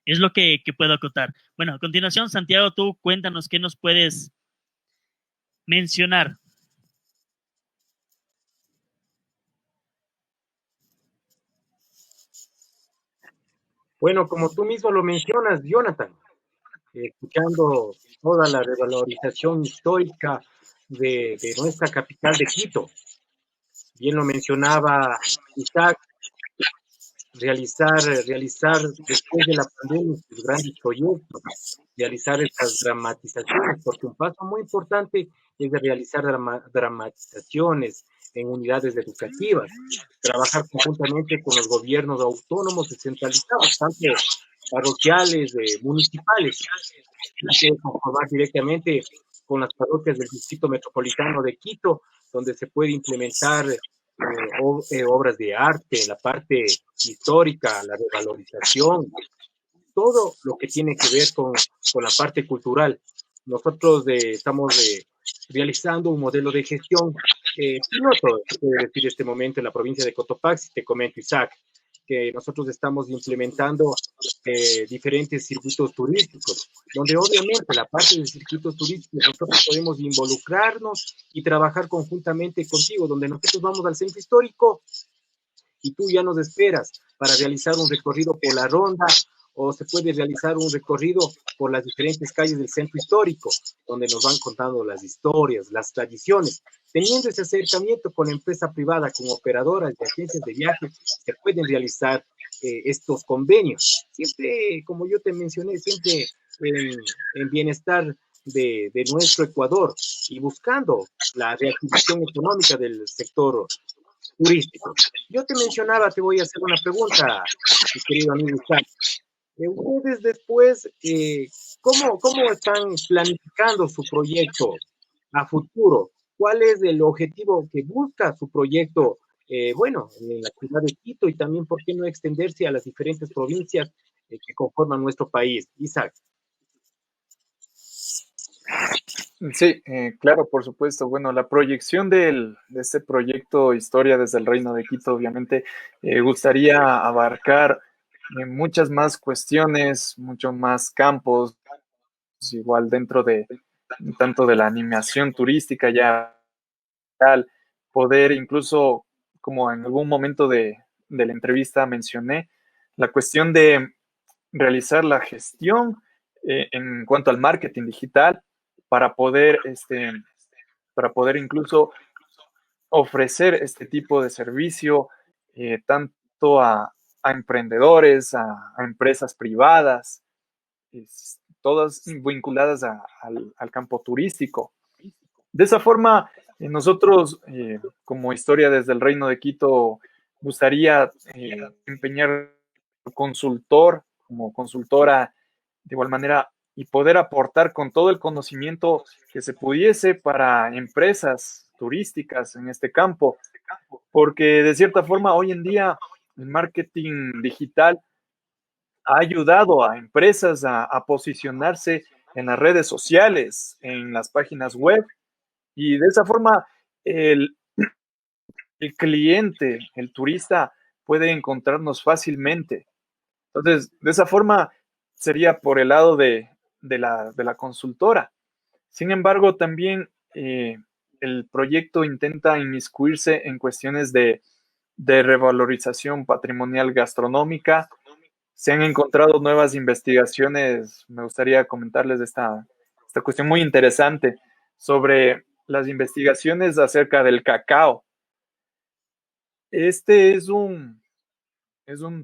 Es lo que puedo acotar. Bueno, a continuación, Santiago, tú cuéntanos qué nos puedes mencionar. Bueno, como tú mismo lo mencionas, Jonathan, escuchando toda la revalorización histórica de nuestra capital de Quito, bien lo mencionaba Isaac, realizar después de la pandemia sus grandes proyectos, realizar estas dramatizaciones, porque un paso muy importante es de realizar dramatizaciones en unidades educativas, trabajar conjuntamente con los gobiernos autónomos descentralizados, tanto parroquiales, municipales, y conformar directamente con las parroquias del Distrito Metropolitano de Quito, donde se puede implementar obras de arte, la parte histórica, la revalorización, todo lo que tiene que ver con la parte cultural. Nosotros estamos realizando un modelo de gestión piloto, se puede decir, este momento en la provincia de Cotopaxi. Te comento, Isaac, que nosotros estamos implementando diferentes circuitos turísticos, donde obviamente la parte de circuitos turísticos nosotros podemos involucrarnos y trabajar conjuntamente contigo, donde nosotros vamos al centro histórico y tú ya nos esperas para realizar un recorrido por la ronda, o se puede realizar un recorrido por las diferentes calles del centro histórico, donde nos van contando las historias, las tradiciones. Teniendo ese acercamiento con la empresa privada, con operadoras y agencias de viaje, se pueden realizar estos convenios. Siempre, como yo te mencioné, siempre en bienestar de nuestro Ecuador y buscando la reactivación económica del sector turístico. Yo te mencionaba, te voy a hacer una pregunta, mi querido amigo Isaac. Ustedes después, ¿cómo están planificando su proyecto a futuro? ¿Cuál es el objetivo que busca su proyecto, bueno, en la ciudad de Quito y también, por qué no extenderse a las diferentes provincias que conforman nuestro país? Isaac. Sí, claro, por supuesto. Bueno, la proyección de este proyecto Historia desde el Reino de Quito, obviamente, gustaría abarcar muchas más cuestiones, muchos más campos, igual dentro de tanto de la animación turística ya, tal, poder incluso, como en algún momento de la entrevista mencioné, la cuestión de realizar la gestión en cuanto al marketing digital para poder, para poder incluso ofrecer este tipo de servicio tanto a emprendedores, a empresas privadas, todas vinculadas al campo turístico. De esa forma, nosotros, como Historia desde el Reino de Quito, gustaría empeñar consultor, como consultora, de igual manera, y poder aportar con todo el conocimiento que se pudiese para empresas turísticas en este campo, porque de cierta forma hoy en día el marketing digital ha ayudado a empresas a posicionarse en las redes sociales, en las páginas web, y de esa forma el, el cliente, el turista, puede encontrarnos fácilmente. Entonces, de esa forma sería por el lado de la consultora. Sin embargo, también el proyecto intenta inmiscuirse en cuestiones de revalorización patrimonial gastronómica. Se han encontrado nuevas investigaciones, me gustaría comentarles de esta cuestión muy interesante sobre las investigaciones acerca del cacao. Este es un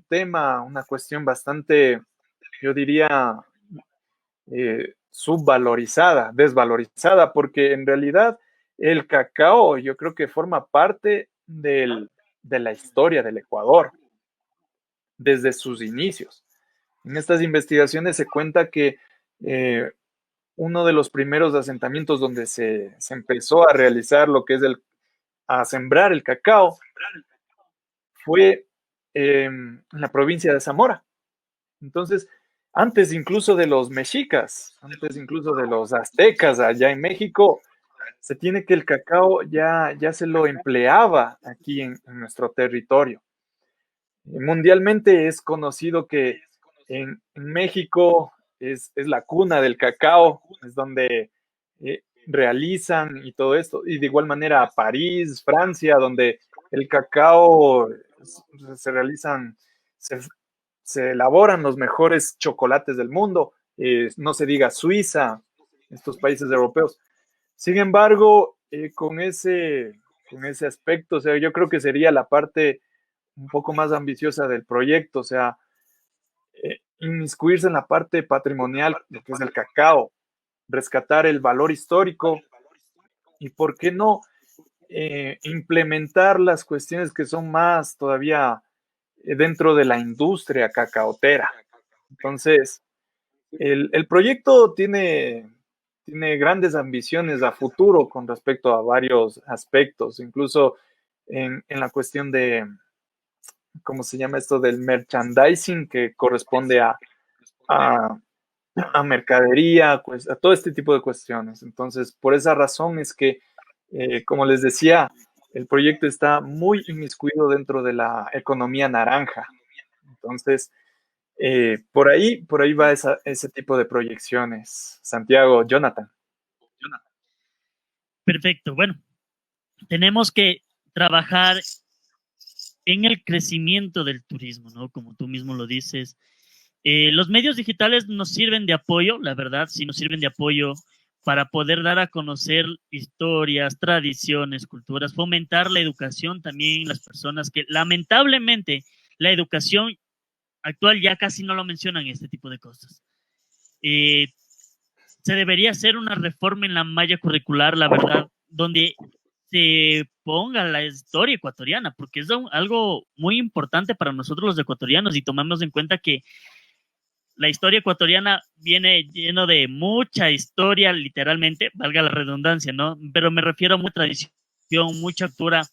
tema, una cuestión bastante, yo diría, subvalorizada, desvalorizada, porque en realidad el cacao yo creo que forma parte de la historia del Ecuador desde sus inicios. En estas investigaciones se cuenta que eh, uno de los primeros asentamientos donde se empezó a realizar lo que es a sembrar el cacao fue en la provincia de Zamora. Entonces, antes incluso de los mexicas, antes incluso de los aztecas allá en México, se tiene que el cacao ya se lo empleaba aquí en nuestro territorio. Mundialmente es conocido que en México es la cuna del cacao, es donde realizan y todo esto. Y de igual manera París, Francia, donde el cacao se realizan, se, se elaboran los mejores chocolates del mundo. No se diga Suiza, estos países europeos. Sin embargo, con ese aspecto, o sea, yo creo que sería la parte un poco más ambiciosa del proyecto, o sea, inmiscuirse en la parte patrimonial, lo que es el cacao, rescatar el valor histórico y, ¿por qué no, implementar las cuestiones que son más todavía dentro de la industria cacaotera? Entonces, el proyecto tiene grandes ambiciones a futuro con respecto a varios aspectos, incluso en la cuestión de, ¿cómo se llama esto? Del merchandising que corresponde a, a mercadería, pues a todo este tipo de cuestiones. Entonces, por esa razón es que Como les decía, el proyecto está muy inmiscuido dentro de la economía naranja. Entonces, por ahí va ese tipo de proyecciones. Santiago, Jonathan. Perfecto. Bueno, tenemos que trabajar en el crecimiento del turismo, ¿no? Como tú mismo lo dices. Los medios digitales nos sirven de apoyo, la verdad, sí nos sirven de apoyo para poder dar a conocer historias, tradiciones, culturas, fomentar la educación también en las personas que lamentablemente la educación actual ya casi no lo mencionan este tipo de cosas. Se debería hacer una reforma en la malla curricular, la verdad, donde se ponga la historia ecuatoriana, porque es algo muy importante para nosotros los ecuatorianos y tomamos en cuenta que la historia ecuatoriana viene lleno de mucha historia, literalmente, valga la redundancia, ¿no? Pero me refiero a mucha tradición, mucha cultura,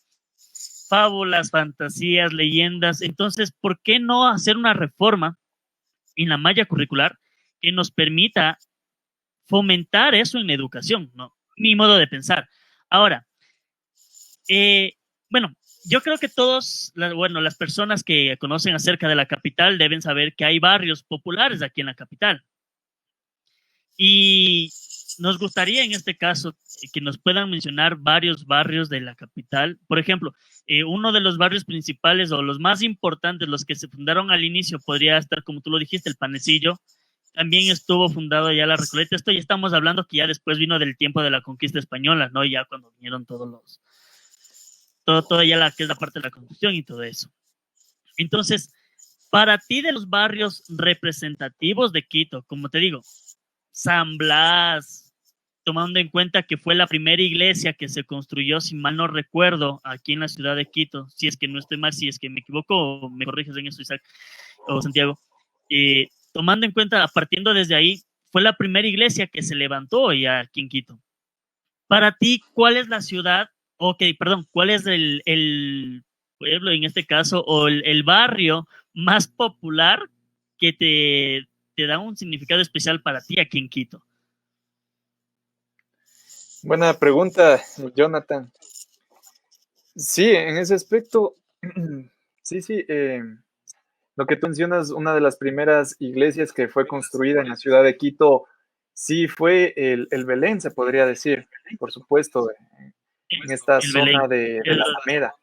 fábulas, fantasías, leyendas. Entonces, ¿por qué no hacer una reforma en la malla curricular que nos permita fomentar eso en la educación, ¿no? Mi modo de pensar. Ahora, bueno, yo creo que todos, bueno, las personas que conocen acerca de la capital deben saber que hay barrios populares aquí en la capital. Y nos gustaría en este caso que nos puedan mencionar varios barrios de la capital. Por ejemplo, uno de los barrios principales o los más importantes, los que se fundaron al inicio, podría estar, como tú lo dijiste, el Panecillo. También estuvo fundado ya la Recoleta. Esto ya estamos hablando que ya después vino del tiempo de la conquista española, ¿no? Ya cuando vinieron todos los, todo ya la que es la parte de la construcción y todo eso. Entonces, para ti de los barrios representativos de Quito, como te digo, San Blas, tomando en cuenta que fue la primera iglesia que se construyó, si mal no recuerdo, aquí en la ciudad de Quito, si es que no estoy mal, si es que me equivoco, me corriges en eso, Isaac o Santiago. Tomando en cuenta, partiendo desde ahí, fue la primera iglesia que se levantó ya aquí en Quito. Para ti, ¿cuál es la ciudad? Ok, perdón, ¿cuál es el pueblo en este caso o el barrio más popular que te da un significado especial para ti aquí en Quito? Buena pregunta, Jonathan. Sí, en ese aspecto, sí, sí. Lo que tú mencionas, una de las primeras iglesias que fue construida en la ciudad de Quito, sí fue el Belén, se podría decir, por supuesto, en esta El Belén. zona de la Alameda.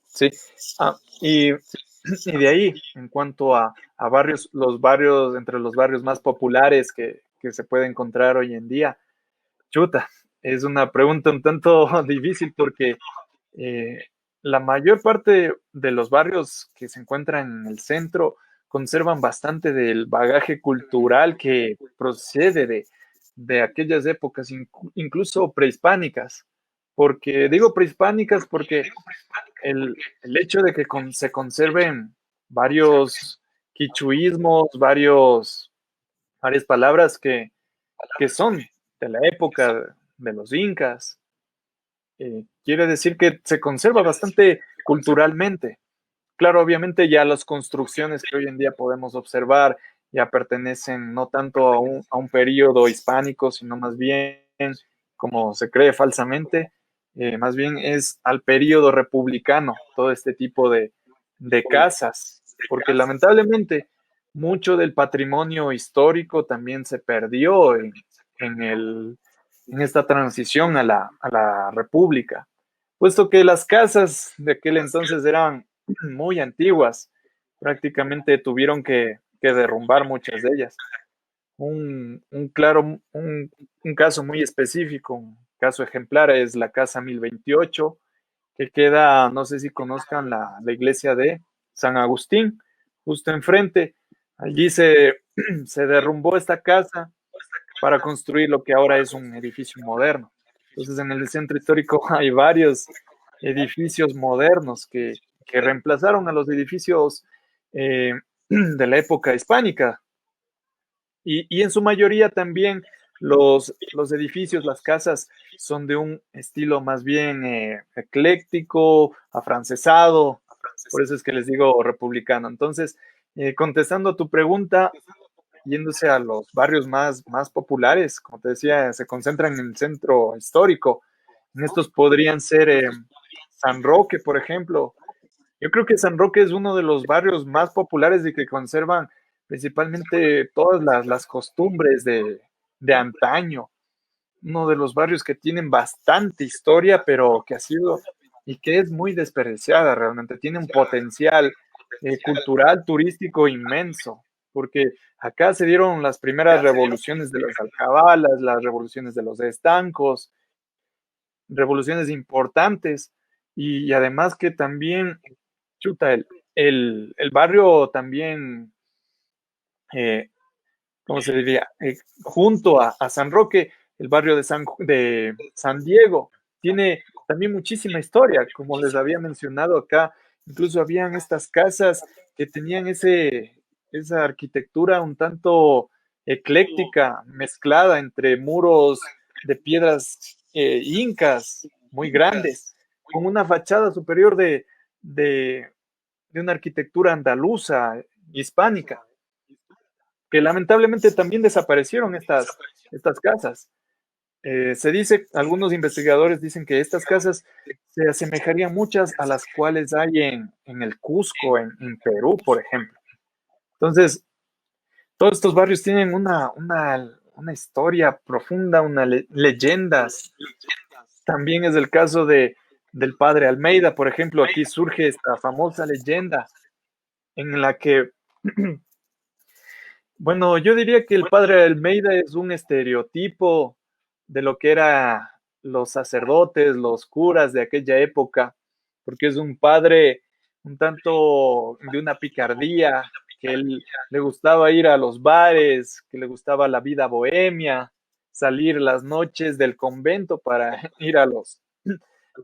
Sí. Y de ahí, en cuanto a barrios, entre los barrios más populares que se puede encontrar hoy en día, chuta, es una pregunta un tanto difícil porque eh, la mayor parte de los barrios que se encuentran en el centro conservan bastante del bagaje cultural que procede de aquellas épocas, incluso prehispánicas. Porque digo prehispánicas porque el hecho de que se conserven varios quichuismos, varias palabras que son de la época de los incas, quiere decir que se conserva bastante culturalmente. Claro, obviamente ya las construcciones que hoy en día podemos observar ya pertenecen no tanto a un periodo hispánico, sino más bien, como se cree falsamente, más bien es al periodo republicano, todo este tipo de casas, porque lamentablemente mucho del patrimonio histórico también se perdió en en esta transición a la república, puesto que las casas de aquel entonces eran muy antiguas, prácticamente tuvieron que derrumbar muchas de ellas. Un caso muy específico, un caso ejemplar es la casa 1028, que queda, no sé si conozcan la iglesia de San Agustín, justo enfrente. Allí se derrumbó esta casa para construir lo que ahora es un edificio moderno. Entonces, en el centro histórico hay varios edificios modernos que reemplazaron a los edificios de la época hispánica. Y en su mayoría también los edificios, las casas, son de un estilo más bien ecléctico, afrancesado, por eso es que les digo republicano. Entonces, contestando a tu pregunta, yéndose a los barrios más populares, como te decía, se concentran en el centro histórico. En estos podrían ser San Roque, por ejemplo. Yo creo que San Roque es uno de los barrios más populares y que conservan principalmente todas las costumbres de antaño. Uno de los barrios que tienen bastante historia, pero que ha sido y que es muy desperdiciada realmente. Tiene un potencial cultural, turístico inmenso, porque acá se dieron las primeras revoluciones de las alcabalas, las revoluciones de los estancos, revoluciones importantes, y además que también, chuta, el barrio también, eh, ¿cómo se diría? Junto a San Roque, el barrio de San Diego, tiene también muchísima historia, como les había mencionado acá, incluso habían estas casas que tenían esa arquitectura un tanto ecléctica, mezclada entre muros de piedras incas muy grandes, con una fachada superior de, de una arquitectura andaluza, hispánica, que lamentablemente también desaparecieron estas casas. Se dice, algunos investigadores dicen que estas casas se asemejarían muchas a las cuales hay en el Cusco, en Perú, por ejemplo. Entonces, todos estos barrios tienen una historia profunda, leyendas. También es el caso del padre Almeida, por ejemplo, aquí surge esta famosa leyenda en la que bueno, yo diría que el padre Almeida es un estereotipo de lo que eran los sacerdotes, los curas de aquella época, porque es un padre un tanto de una picardía, que él le gustaba ir a los bares, que le gustaba la vida bohemia, salir las noches del convento para ir a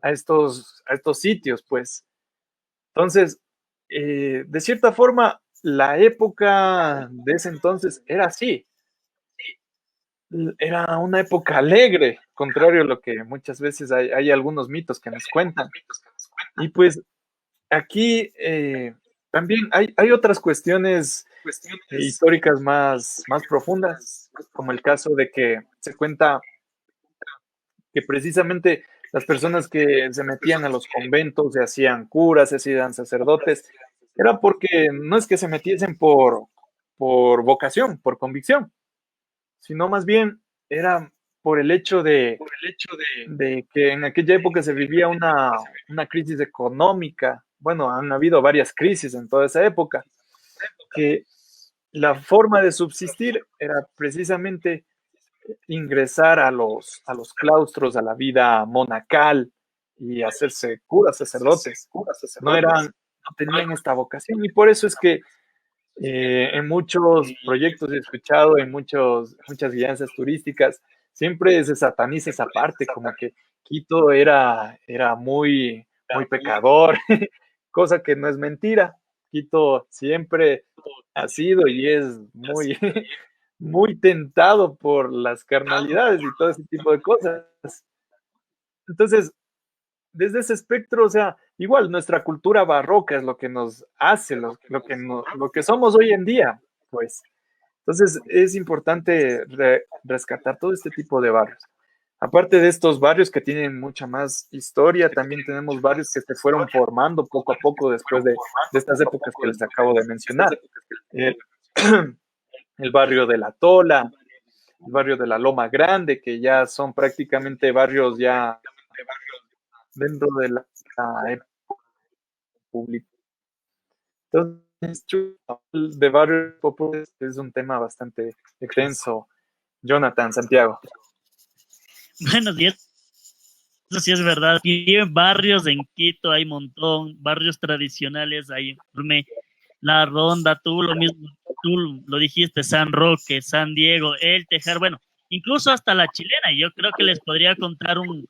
estos sitios, pues. Entonces, de cierta forma, la época de ese entonces era así, era una época alegre, contrario a lo que muchas veces hay algunos mitos que nos cuentan. Y pues aquí también hay otras cuestiones históricas más profundas, como el caso de que se cuenta que precisamente las personas que se metían a los conventos, se hacían curas, se hacían sacerdotes, era porque no es que se metiesen por vocación, por convicción, sino más bien era por el hecho de que en aquella época se vivía una crisis económica. Bueno, han habido varias crisis en toda esa época, que la forma de subsistir era precisamente ingresar a los claustros, a la vida monacal y hacerse curas, sacerdotes. No tenían esta vocación y por eso es que en muchos proyectos he escuchado, en muchas guianzas turísticas, siempre se sataniza esa parte, como que Quito era muy pecador, cosa que no es mentira. Quito siempre ha sido y es muy, muy tentado por las carnalidades y todo ese tipo de cosas. Entonces, desde ese espectro, o sea, igual nuestra cultura barroca es lo que nos hace, lo que somos hoy en día, pues. Entonces, es importante rescatar todo este tipo de barrios. Aparte de estos barrios que tienen mucha más historia, también tenemos barrios que se fueron formando poco a poco después de estas épocas que les acabo de mencionar. El, el barrio de La Tola, el barrio de la Loma Grande, que ya son prácticamente barrios ya dentro de la época pública. Entonces, de barrios populares es un tema bastante extenso. Jonathan, Santiago. Buenos días. Eso sí es verdad. Y en barrios en Quito hay un montón, barrios tradicionales, hay La Ronda, tú lo mismo, tú lo dijiste, San Roque, San Diego, El Tejar, bueno, incluso hasta La Chilena. Yo creo que les podría contar un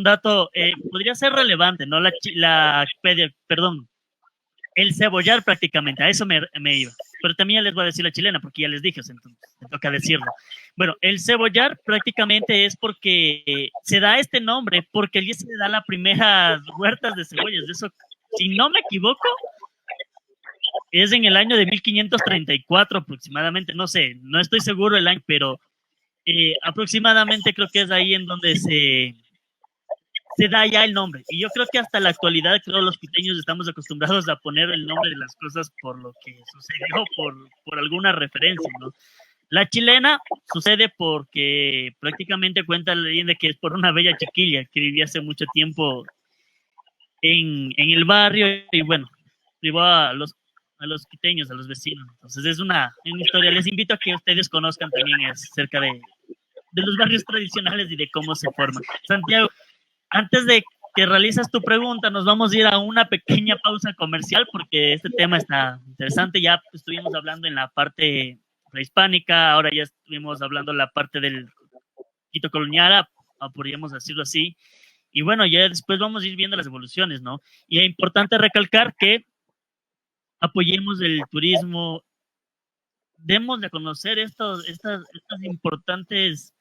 dato, podría ser relevante, ¿no? Perdón, el cebollar prácticamente, a eso me iba. Pero también ya les voy a decir La Chilena, porque ya les dije, entonces me toca decirlo. Bueno, el cebollar prácticamente es porque se da este nombre, porque allí se da las primeras huertas de cebollas. Eso, si no me equivoco, es en el año de 1534 aproximadamente, no sé, no estoy seguro el año, pero aproximadamente creo que es ahí en donde se da ya el nombre. Y yo creo que hasta la actualidad, creo los quiteños estamos acostumbrados a poner el nombre de las cosas por lo que sucedió, por alguna referencia, ¿no? La chilena sucede porque prácticamente cuenta la leyenda que es por una bella chiquilla que vivía hace mucho tiempo en el barrio y bueno, privó a los quiteños, a los vecinos. Entonces es una historia. Les invito a que ustedes conozcan también acerca de los barrios tradicionales y de cómo se forman. Santiago, antes de que realizas tu pregunta, nos vamos a ir a una pequeña pausa comercial porque este tema está interesante. Ya estuvimos hablando en la parte prehispánica, ahora ya estuvimos hablando en la parte del Quito colonial, podríamos decirlo así. Y bueno, ya después vamos a ir viendo las evoluciones, ¿no? Y es importante recalcar que apoyemos el turismo, demos de conocer estas importantes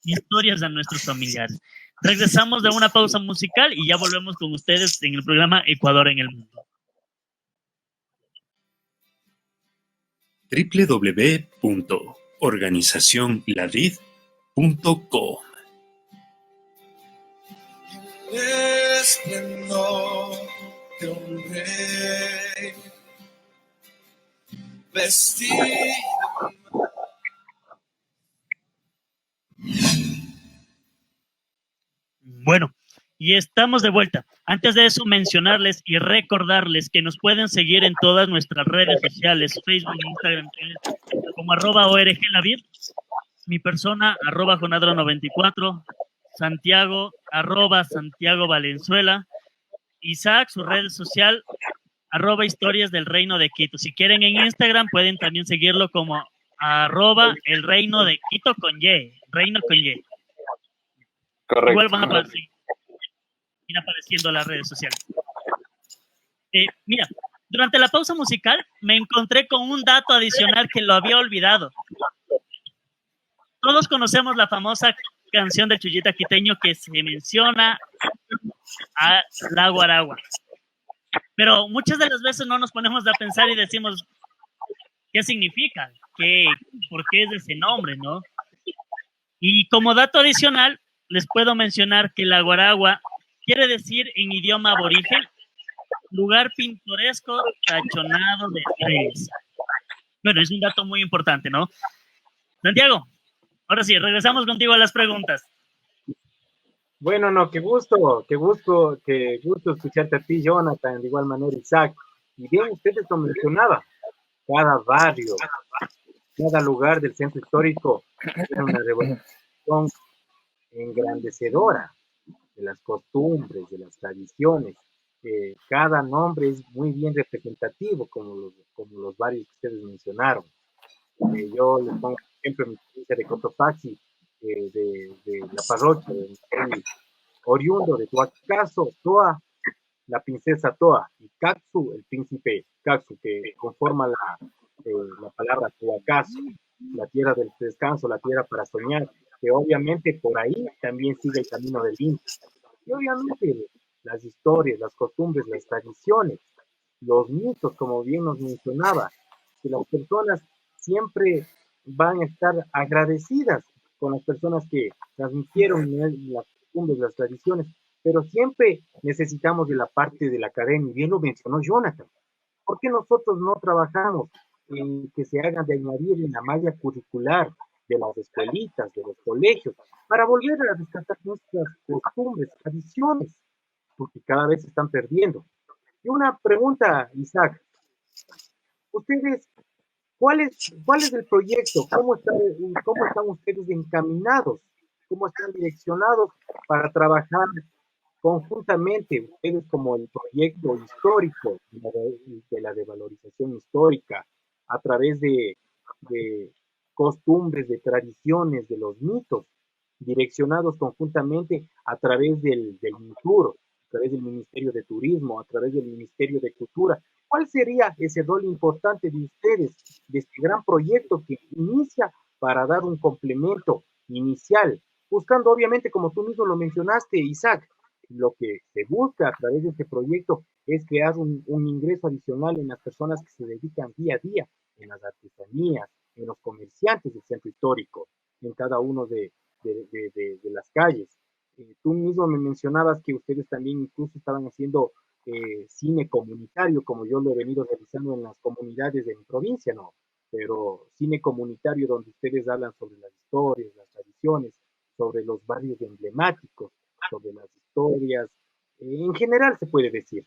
historias a nuestros familiares. Regresamos de una pausa musical y ya volvemos con ustedes en el programa Ecuador en el Mundo. www.organizacionladid.com Esplendor de un rey vestido. Bueno, y estamos de vuelta. Antes de eso, mencionarles y recordarles que nos pueden seguir en todas nuestras redes sociales, Facebook, Instagram, como @ORGLavid, mi persona, @Jonadro94, Santiago, @Santiago Valenzuela, Isaac, su red social, @Historias del Reino de Quito. Si quieren en Instagram, pueden también seguirlo como @El Reino de Quito con Y, Reino con Y. Correcto. Igual van a ir apareciendo las redes sociales. Mira, durante la pausa musical me encontré con un dato adicional que lo había olvidado. Todos conocemos la famosa canción del Chuyita Quiteño que se menciona a Lago Aragua. Pero muchas de las veces no nos ponemos a pensar y decimos, ¿qué significa? ¿Por qué es ese nombre, no? Y como dato adicional, les puedo mencionar que Lago Aragua quiere decir en idioma aborigen, lugar pintoresco tachonado de estrellas. Bueno, es un dato muy importante, ¿no? Santiago, ahora sí, regresamos contigo a las preguntas. Bueno, no, qué gusto escucharte a ti, Jonathan, de igual manera Isaac. Y bien, ustedes lo mencionaban, cada barrio, cada lugar del centro histórico tiene una revolución engrandecedora de las costumbres, de las tradiciones. Cada nombre es muy bien representativo, como los barrios que ustedes mencionaron. Yo les pongo ejemplo mi experiencia de Cotopaxi, de la parroquia, de oriundo de Tuacaso, Toa, la princesa Toa, y Katsu, el príncipe Katsu, que conforma la palabra Tuacaso, la tierra del descanso, la tierra para soñar, que obviamente por ahí también sigue el camino del Inca. Y obviamente las historias, las costumbres, las tradiciones, los mitos, como bien nos mencionaba, que las personas siempre van a estar agradecidas con las personas que transmitieron las costumbres, las tradiciones, pero siempre necesitamos de la parte de la academia, bien lo mencionó Jonathan. ¿Por qué nosotros no trabajamos en que se hagan de añadir en la malla curricular de las escuelitas, de los colegios, para volver a rescatar nuestras costumbres, tradiciones, porque cada vez se están perdiendo? Y una pregunta, Isaac, ustedes, ¿cuál es el proyecto? ¿Cómo están ustedes encaminados? ¿Cómo están direccionados para trabajar conjuntamente, ustedes como el proyecto histórico de la revalorización histórica a través de costumbres, de tradiciones, de los mitos, direccionados conjuntamente a través del MINTUR, a través del Ministerio de Turismo, a través del Ministerio de Cultura? ¿Cuál sería ese rol importante de ustedes, de este gran proyecto que inicia para dar un complemento inicial, buscando obviamente, como tú mismo lo mencionaste, Isaac, lo que se busca a través de este proyecto es crear un ingreso adicional en las personas que se dedican día a día, en las artesanías, en los comerciantes del centro histórico, en cada uno de las calles. Tú mismo me mencionabas que ustedes también incluso estaban haciendo cine comunitario, como yo lo he venido realizando en las comunidades de mi provincia, ¿no? Pero cine comunitario donde ustedes hablan sobre las historias, las tradiciones, sobre los barrios emblemáticos, sobre las historias, en general se puede decir.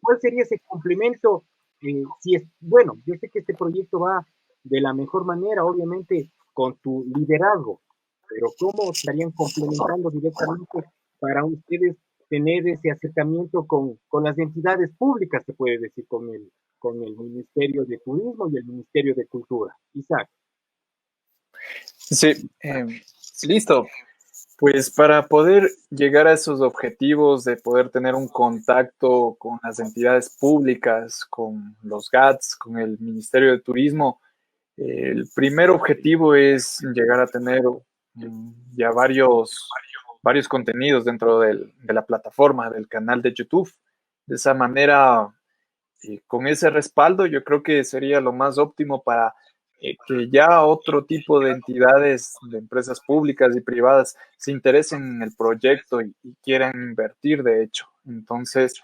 ¿Cuál sería ese complemento? Si es, bueno, yo sé que este proyecto va de la mejor manera, obviamente, con tu liderazgo, pero ¿cómo estarían complementando directamente para ustedes tener ese acercamiento con las entidades públicas, se puede decir, con el Ministerio de Turismo y el Ministerio de Cultura? Isaac. Sí, listo. Pues para poder llegar a esos objetivos de poder tener un contacto con las entidades públicas, con los GATS, con el Ministerio de Turismo, el primer objetivo es llegar a tener ya varios contenidos dentro de la plataforma, del canal de YouTube. De esa manera, con ese respaldo, yo creo que sería lo más óptimo para que ya otro tipo de entidades, de empresas públicas y privadas, se interesen en el proyecto y quieran invertir, de hecho. Entonces,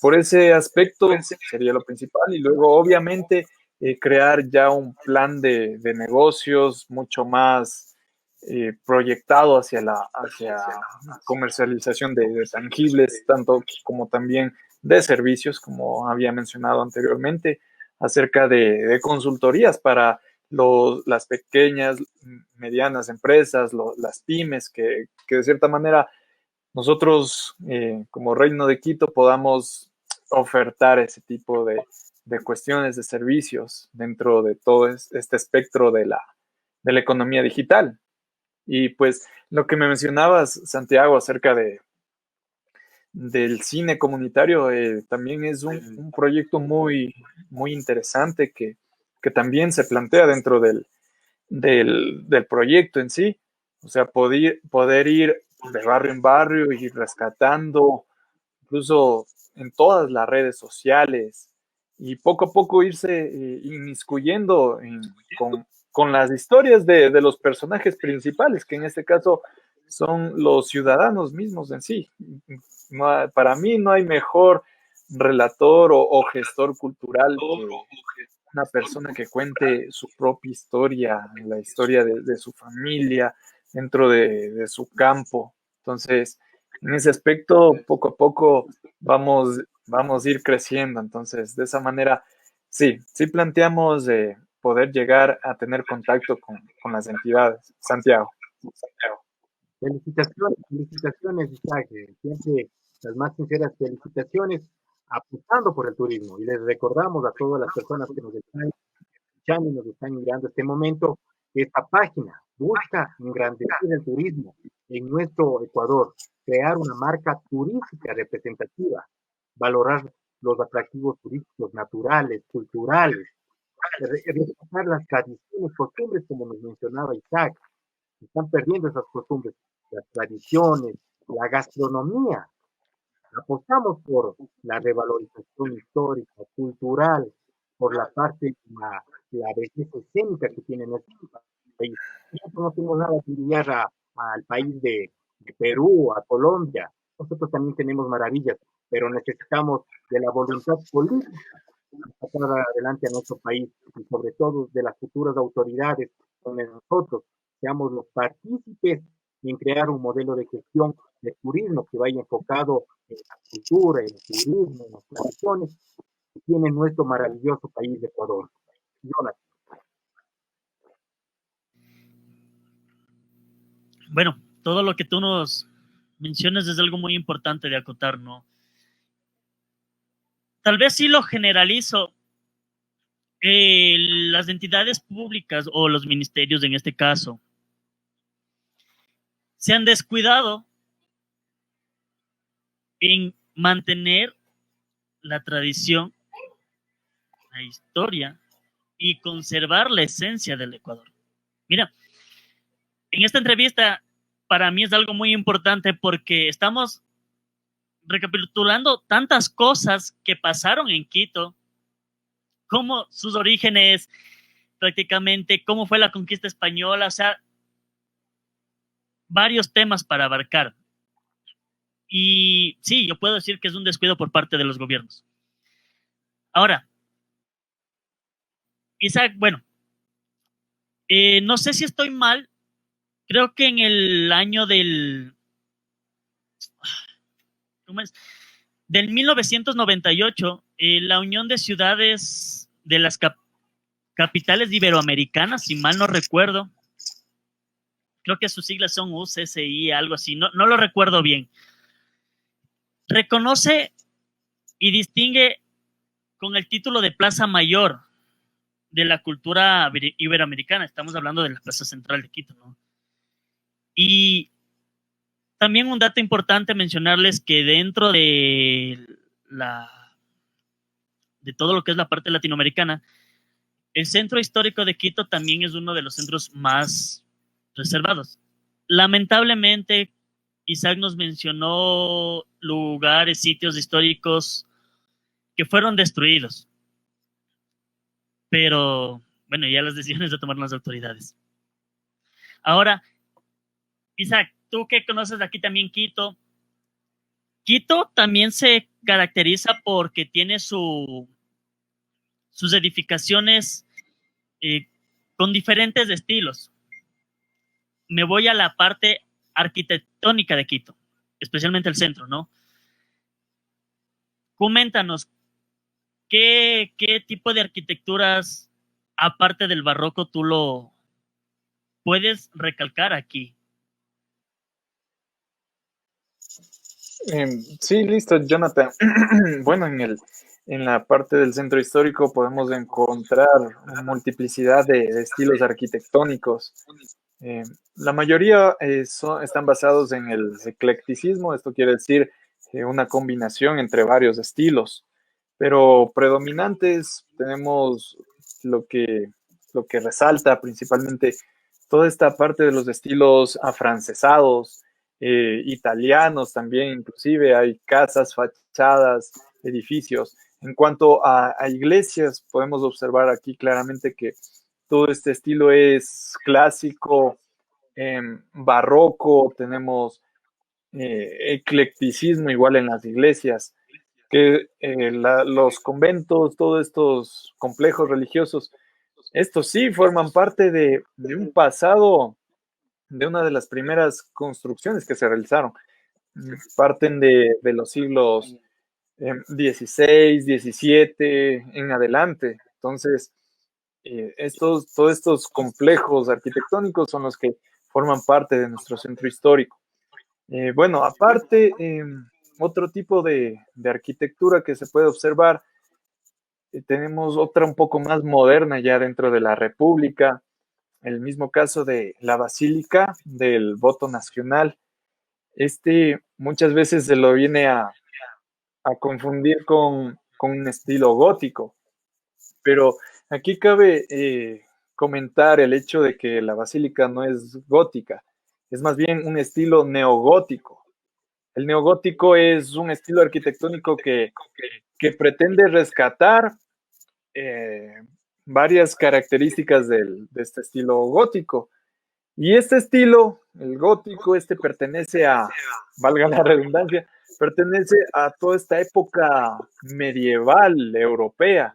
por ese aspecto sería lo principal. Y luego, obviamente, crear ya un plan de negocios mucho más proyectado hacia la comercialización de tangibles, tanto como también de servicios, como había mencionado anteriormente, acerca de consultorías para las pequeñas, medianas empresas, las pymes, que de cierta manera nosotros, como Reino de Quito, podamos ofertar ese tipo de cuestiones de servicios dentro de todo este espectro de la economía digital. Y pues lo que me mencionabas, Santiago, acerca del cine comunitario, también es un proyecto muy interesante que también se plantea dentro del proyecto en sí. O sea, poder ir de barrio en barrio y rescatando, incluso en todas las redes sociales, y poco a poco irse inmiscuyendo con las historias de los personajes principales, que en este caso son los ciudadanos mismos en sí. Para mí no hay mejor relator o gestor cultural que una persona que cuente su propia historia, la historia de su familia, dentro de su campo. Entonces, en ese aspecto, poco a poco vamos a ir creciendo. Entonces, de esa manera, sí planteamos poder llegar a tener contacto con las entidades. Santiago. Felicitaciones, Isaac. Siempre las más sinceras felicitaciones apostando por el turismo. Y les recordamos a todas las personas que nos están escuchando y nos están mirando este momento, que esta página busca engrandecer el turismo en nuestro Ecuador, crear una marca turística representativa, valorar los atractivos turísticos naturales, culturales, respetar las tradiciones, costumbres, como nos mencionaba Isaac. Están perdiendo esas costumbres, las tradiciones, la gastronomía. Apostamos por la revalorización histórica, cultural, por la parte, la belleza escénica que tiene nuestro país. Nosotros no tenemos nada que envidiar al país de Perú, a Colombia. Nosotros también tenemos maravillas, pero necesitamos de la voluntad política para sacar adelante a nuestro país y sobre todo de las futuras autoridades, donde nosotros seamos los partícipes en crear un modelo de gestión de turismo que vaya enfocado en la cultura, en el turismo, en las tradiciones que tiene nuestro maravilloso país de Ecuador. Jonathan. Bueno, todo lo que tú nos mencionas es algo muy importante de acotar, ¿no? Tal vez sí lo generalizo. Las entidades públicas o los ministerios en este caso se han descuidado en mantener la tradición, la historia y conservar la esencia del Ecuador. Mira, en esta entrevista para mí es algo muy importante porque estamos recapitulando tantas cosas que pasaron en Quito, como sus orígenes, prácticamente, cómo fue la conquista española, o sea, varios temas para abarcar. Y sí, yo puedo decir que es un descuido por parte de los gobiernos. Ahora, Isaac, bueno, no sé si estoy mal, creo que en el año ¿cómo es? Del 1998, la Unión de Ciudades de las Capitales Iberoamericanas, si mal no recuerdo, creo que sus siglas son UCSI, algo así, no lo recuerdo bien, reconoce y distingue con el título de Plaza Mayor de la cultura iberoamericana. Estamos hablando de la Plaza Central de Quito, ¿no? Y también un dato importante mencionarles que dentro de todo lo que es la parte latinoamericana, el centro histórico de Quito también es uno de los centros más reservados. Lamentablemente, Isaac nos mencionó lugares, sitios históricos que fueron destruidos. Pero, bueno, ya las decisiones de tomar las autoridades. Ahora, Isaac, tú que conoces aquí también Quito, Quito también se caracteriza porque tiene sus edificaciones con diferentes estilos. Me voy a la parte arquitectónica de Quito, especialmente el centro, ¿no? Coméntanos, ¿qué tipo de arquitecturas, aparte del barroco, tú lo puedes recalcar aquí? Sí, listo, Jonathan. Bueno, en la parte del centro histórico podemos encontrar una multiplicidad de estilos arquitectónicos. La mayoría están basados en el eclecticismo, esto quiere decir una combinación entre varios estilos, pero predominantes tenemos lo que resalta principalmente toda esta parte de los estilos afrancesados, italianos también, inclusive hay casas, fachadas, edificios. En cuanto a iglesias, podemos observar aquí claramente que todo este estilo es clásico, barroco, tenemos eclecticismo igual en las iglesias, que los conventos, todos estos complejos religiosos, estos sí forman parte de un pasado, de una de las primeras construcciones que se realizaron. Parten de los siglos 16, 17 en adelante. Entonces, todos estos complejos arquitectónicos son los que forman parte de nuestro centro histórico. Bueno, aparte, otro tipo de arquitectura que se puede observar, tenemos otra un poco más moderna ya dentro de la República, el mismo caso de la Basílica del Voto Nacional. Muchas veces se lo viene a confundir con un estilo gótico, pero aquí cabe comentar el hecho de que la basílica no es gótica, es más bien un estilo neogótico. El neogótico es un estilo arquitectónico que pretende rescatar eh, varias características de este estilo gótico. Y este estilo, el gótico, pertenece valga la redundancia, pertenece a toda esta época medieval europea,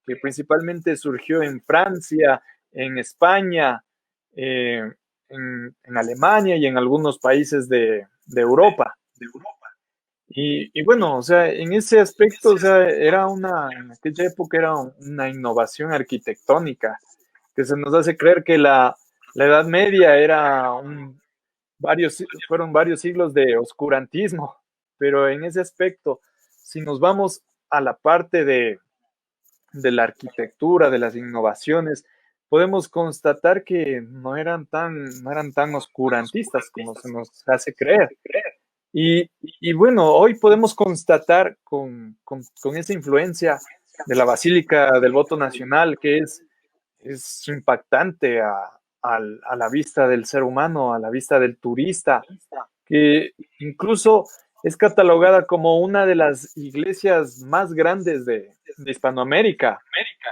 que principalmente surgió en Francia, en España, en Alemania y en algunos países de Europa. Y bueno, o sea, en ese aspecto, o sea, en aquella época era una innovación arquitectónica que se nos hace creer que la Edad Media fueron varios siglos de oscurantismo, pero en ese aspecto, si nos vamos a la parte de la arquitectura, de las innovaciones, podemos constatar que no eran tan oscurantistas como se nos hace creer. Y bueno, hoy podemos constatar con esa influencia de la Basílica del Voto Nacional, que es impactante a la vista del ser humano, a la vista del turista, que incluso es catalogada como una de las iglesias más grandes de Hispanoamérica,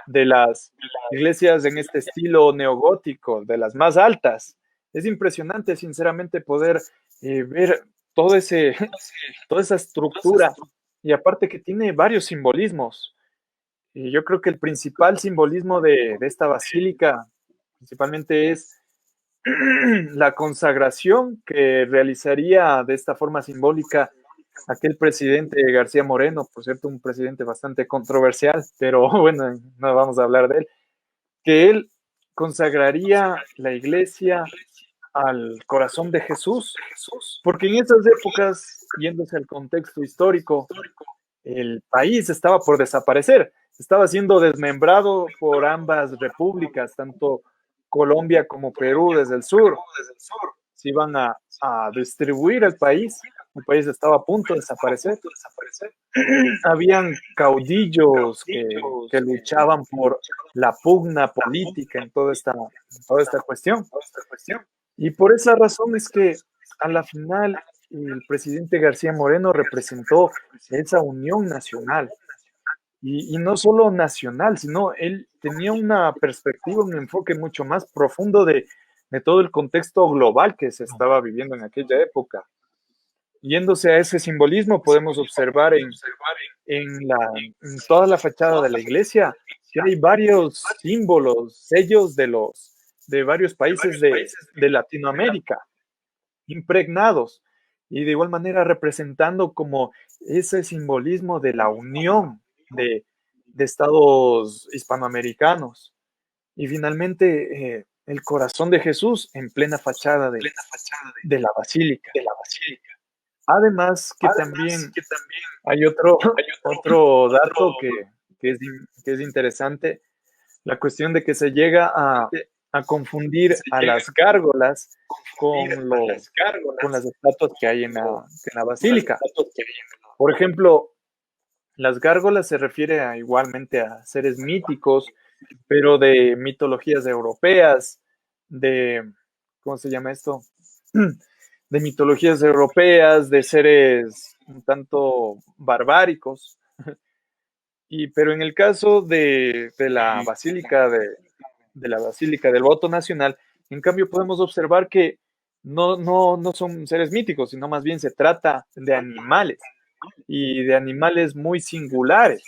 de las iglesias en este estilo neogótico, de las más altas. Es impresionante, sinceramente, poder ver todo toda esa estructura, y aparte que tiene varios simbolismos. Y yo creo que el principal simbolismo de esta basílica principalmente es la consagración que realizaría de esta forma simbólica aquel presidente García Moreno, por cierto, un presidente bastante controversial, pero bueno, no vamos a hablar de él, que él consagraría la iglesia al corazón de Jesús, porque en esas épocas, yéndose al contexto histórico, el país estaba por desaparecer, estaba siendo desmembrado por ambas repúblicas, tanto Colombia como Perú desde el sur. Se iban a distribuir el país estaba a punto de desaparecer. Habían caudillos que luchaban por la pugna política en toda esta cuestión. Y por esa razón es que a la final el presidente García Moreno representó esa unión nacional. Y no solo nacional, sino él tenía una perspectiva, un enfoque mucho más profundo de todo el contexto global que se estaba viviendo en aquella época. Yéndose a ese simbolismo, podemos observar en toda la fachada de la iglesia que hay varios símbolos, sellos de varios países de Latinoamérica, impregnados, y de igual manera representando como ese simbolismo de la unión de estados hispanoamericanos. Y finalmente, el corazón de Jesús en plena fachada de la basílica. Además que también hay otro dato que es interesante, la cuestión de que se llega a confundir a las gárgolas con las estatuas que hay en la basílica. Por ejemplo, las gárgolas se refiere igualmente a seres míticos, pero de mitologías europeas, ¿cómo se llama esto? De mitologías europeas, de seres un tanto barbáricos. Pero en el caso de la Basílica del Voto Nacional, en cambio podemos observar que no son seres míticos, sino más bien se trata de animales, y de animales muy singulares,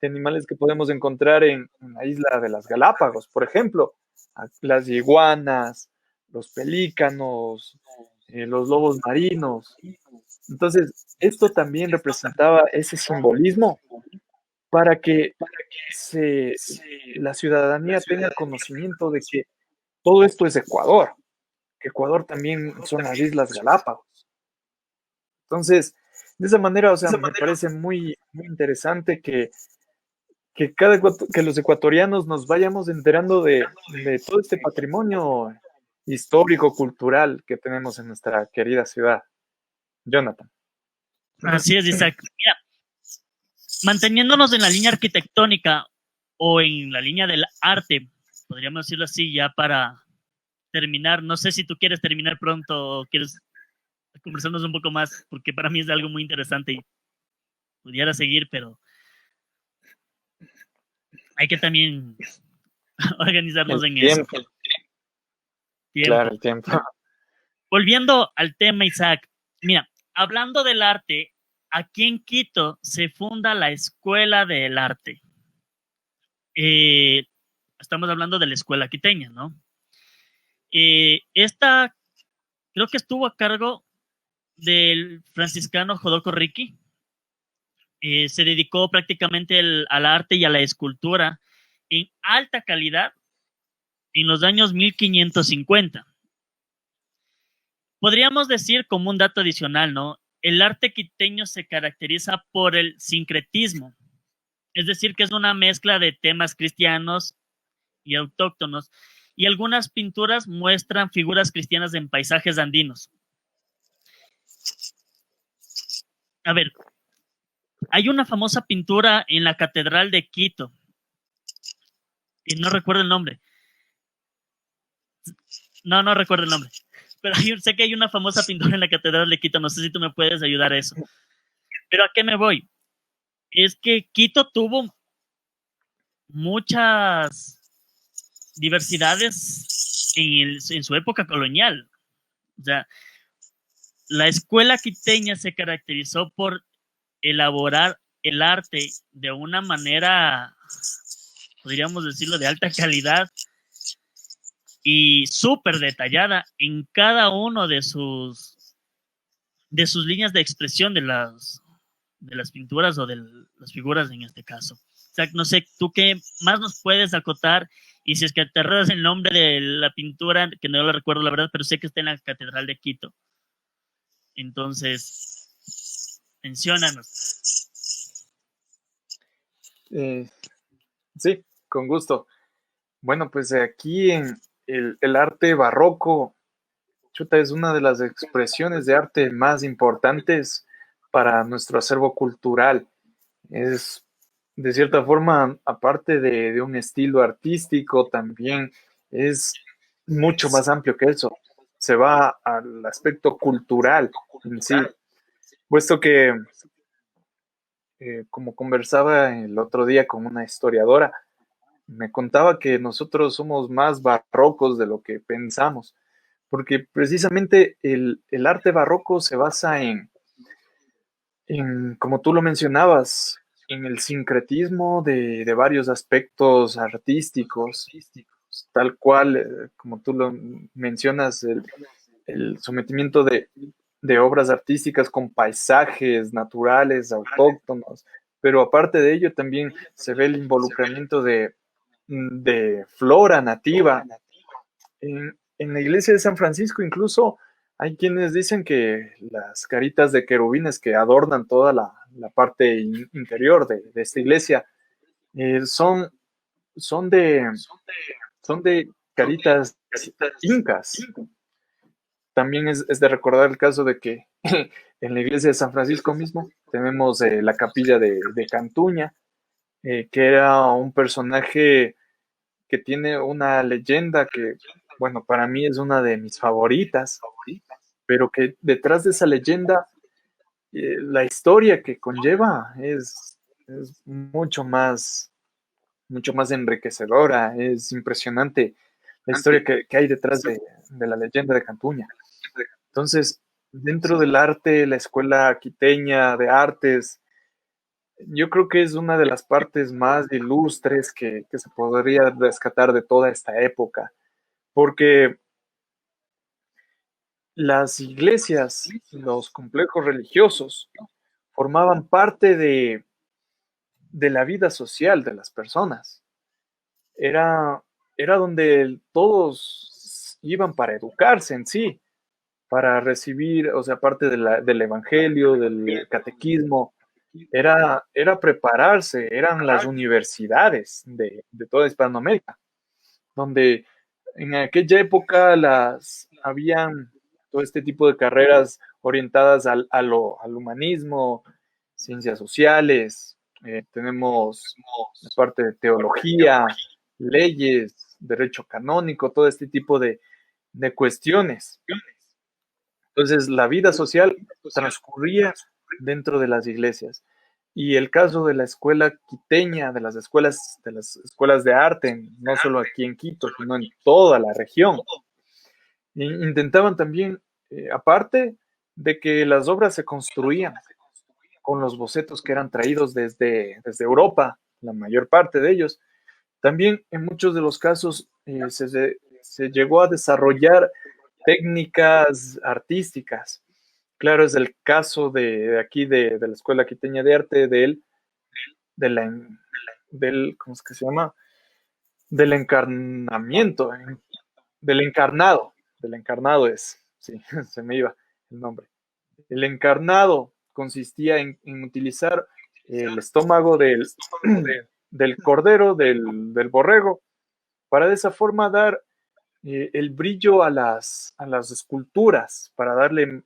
de animales que podemos encontrar en la isla de las Galápagos, por ejemplo, las iguanas, los pelícanos, los lobos marinos. Entonces, esto también representaba ese simbolismo para que la ciudadanía tenga conocimiento de que todo esto es Ecuador, que Ecuador también son las Islas Galápagos. Entonces, de esa manera, o sea, me parece muy, muy interesante que los ecuatorianos nos vayamos enterando de todo este patrimonio histórico, cultural que tenemos en nuestra querida ciudad. Jonathan. Así es, Isaac. Mira, manteniéndonos en la línea arquitectónica o en la línea del arte, podríamos decirlo así, ya para terminar. No sé si tú quieres terminar pronto o quieres conversarnos un poco más, porque para mí es algo muy interesante y pudiera seguir, pero hay que también organizarnos en eso. Tiempo. Claro, el tiempo. Volviendo al tema, Isaac, mira, hablando del arte, aquí en Quito se funda la Escuela del Arte. Estamos hablando de la escuela quiteña, ¿no? Esta creo que estuvo a cargo del franciscano Jodoco Ricky. Se dedicó prácticamente al arte y a la escultura en alta calidad en los años 1550. Podríamos decir como un dato adicional, ¿no? El arte quiteño se caracteriza por el sincretismo, es decir, que es una mezcla de temas cristianos y autóctonos, y algunas pinturas muestran figuras cristianas en paisajes andinos. A ver, hay una famosa pintura en la Catedral de Quito, y no recuerdo el nombre. No recuerdo el nombre. pero sé que hay una famosa pintura en la Catedral de Quito, no sé si tú me puedes ayudar a eso. Pero ¿a qué me voy? Es que Quito tuvo muchas diversidades en su época colonial. O sea, la escuela quiteña se caracterizó por elaborar el arte de una manera, podríamos decirlo, de alta calidad y súper detallada en cada uno de sus líneas de expresión de las pinturas o de las figuras en este caso. O sea, no sé, ¿tú qué más nos puedes acotar? Y si es que te acuerdas el nombre de la pintura, que no lo recuerdo la verdad, pero sé que está en la Catedral de Quito. Entonces, menciónanos. Sí, con gusto. Bueno, pues aquí en el arte barroco, chuta, es una de las expresiones de arte más importantes para nuestro acervo cultural. Es, de cierta forma, aparte de un estilo artístico, también es mucho más amplio que eso. Se va al aspecto cultural en sí, puesto que, como conversaba el otro día con una historiadora, me contaba que nosotros somos más barrocos de lo que pensamos, porque precisamente el arte barroco se basa como tú lo mencionabas, en el sincretismo de varios aspectos artísticos, tal cual, como tú lo mencionas, el sometimiento de obras artísticas con paisajes naturales, autóctonos, pero aparte de ello también se ve el involucramiento de flora nativa. En la iglesia de San Francisco incluso hay quienes dicen que las caritas de querubines que adornan toda la parte interior de esta iglesia son, son de, son de caritas incas. También es de recordar el caso de que en la iglesia de San Francisco mismo tenemos la capilla de Cantuña, que era un personaje que tiene una leyenda que, bueno, para mí es una de mis favoritas, pero que detrás de esa leyenda, la historia que conlleva es mucho más enriquecedora, es impresionante la historia que hay detrás de la leyenda de Cantuña. Entonces, dentro del arte, la escuela quiteña de artes, yo creo que es una de las partes más ilustres que se podría rescatar de toda esta época, porque las iglesias, los complejos religiosos, formaban parte de la vida social de las personas. Era, era donde todos iban para educarse en sí, para recibir, o sea, parte del evangelio, del catequismo, era prepararse, eran las universidades de toda Hispanoamérica, donde en aquella época habían todo este tipo de carreras orientadas al humanismo, ciencias sociales, tenemos la parte de teología, leyes, derecho canónico, todo este tipo de cuestiones. Entonces, la vida social transcurría dentro de las iglesias. Y el caso de la escuela quiteña, de las escuelas de arte, no solo aquí en Quito, sino en toda la región, intentaban también, aparte de que las obras se construían con los bocetos que eran traídos desde Europa, la mayor parte de ellos, también en muchos de los casos se llegó a desarrollar técnicas artísticas. Claro, es el caso de aquí de la Escuela Quiteña de Arte, de la, del, ¿cómo es que se llama? Del encarnamiento, del encarnado es, sí, se me iba el nombre. El encarnado consistía en utilizar el estómago del cordero, del borrego, para de esa forma dar el brillo a las esculturas, para darle,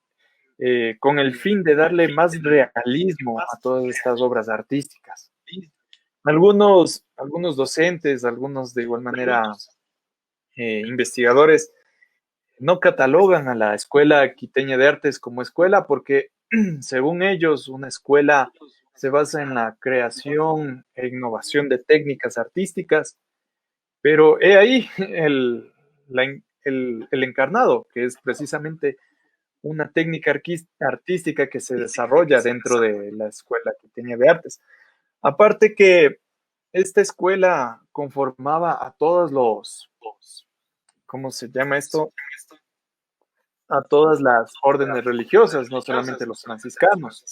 con el fin de darle más realismo a todas estas obras artísticas. Algunos docentes, algunos de igual manera investigadores, no catalogan a la Escuela Quiteña de Artes como escuela porque, según ellos, una escuela se basa en la creación e innovación de técnicas artísticas, pero he ahí el encarnado, que es precisamente una técnica artística que se desarrolla dentro de la Escuela Quiteña de Artes. Aparte que esta escuela conformaba a todos ¿cómo se llama esto? A todas las órdenes religiosas, no solamente los franciscanos,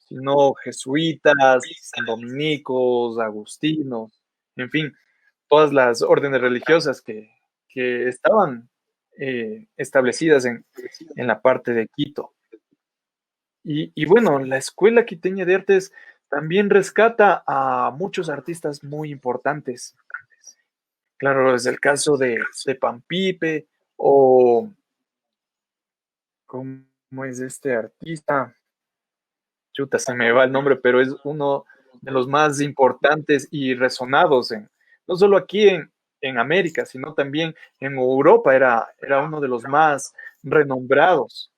sino jesuitas, dominicos, agustinos, en fin, todas las órdenes religiosas que estaban establecidas en la parte de Quito. Y bueno, la Escuela Quiteña de Artes también rescata a muchos artistas muy importantes. Claro, es el caso de Pampipe o ¿cómo es este artista? Chuta, se me va el nombre, pero es uno de los más importantes y resonados no solo aquí en América, sino también en Europa, era uno de los más renombrados.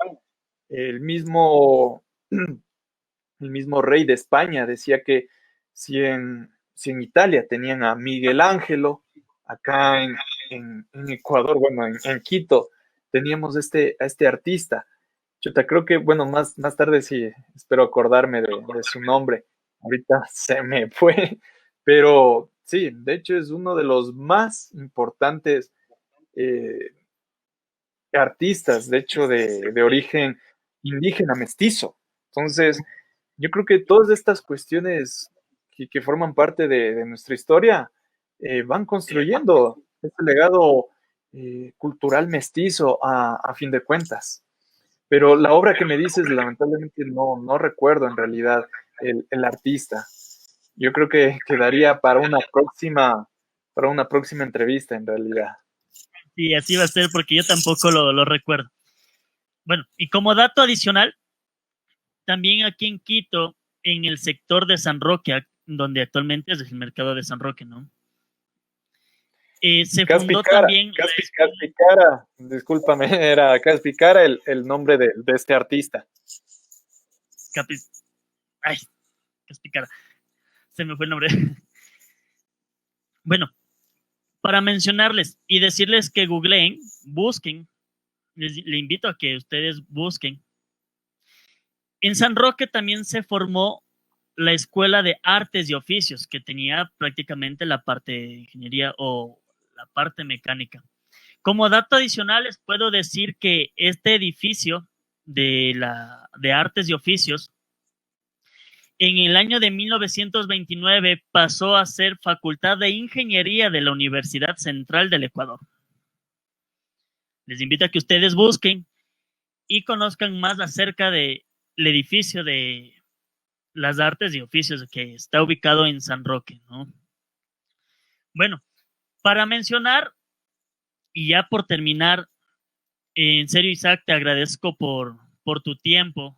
El mismo, el mismo rey de España decía que si en Italia tenían a Miguel Ángelo, acá en Ecuador, bueno, en Quito, teníamos a este artista. Chuta, creo que, bueno, más tarde sí espero acordarme de su nombre. Ahorita se me fue, pero sí, de hecho es uno de los más importantes eh, artistas, de hecho, de origen indígena mestizo. Entonces, yo creo que todas estas cuestiones que forman parte de nuestra historia van construyendo este legado cultural mestizo a fin de cuentas. Pero la obra que me dices, lamentablemente no recuerdo en realidad el artista. Yo creo que quedaría para una próxima entrevista en realidad. Sí, así va a ser porque yo tampoco lo recuerdo. Bueno, y como dato adicional, también aquí en Quito, en el sector de San Roque, donde actualmente es el mercado de San Roque, ¿no? Se fundó también Caspicara, discúlpame, era Caspicara el nombre de este artista. Ay, Caspicara, se me fue el nombre. Bueno, para mencionarles y decirles que googleen, busquen, le invito a que ustedes busquen. En San Roque también se formó la Escuela de Artes y Oficios, que tenía prácticamente la parte de ingeniería o la parte mecánica. Como dato adicional, les puedo decir que este edificio de Artes y Oficios, en el año de 1929 pasó a ser Facultad de Ingeniería de la Universidad Central del Ecuador. Les invito a que ustedes busquen y conozcan más acerca del edificio de las Artes y Oficios que está ubicado en San Roque, ¿no? Bueno, para mencionar, y ya por terminar, en serio, Isaac, te agradezco por tu tiempo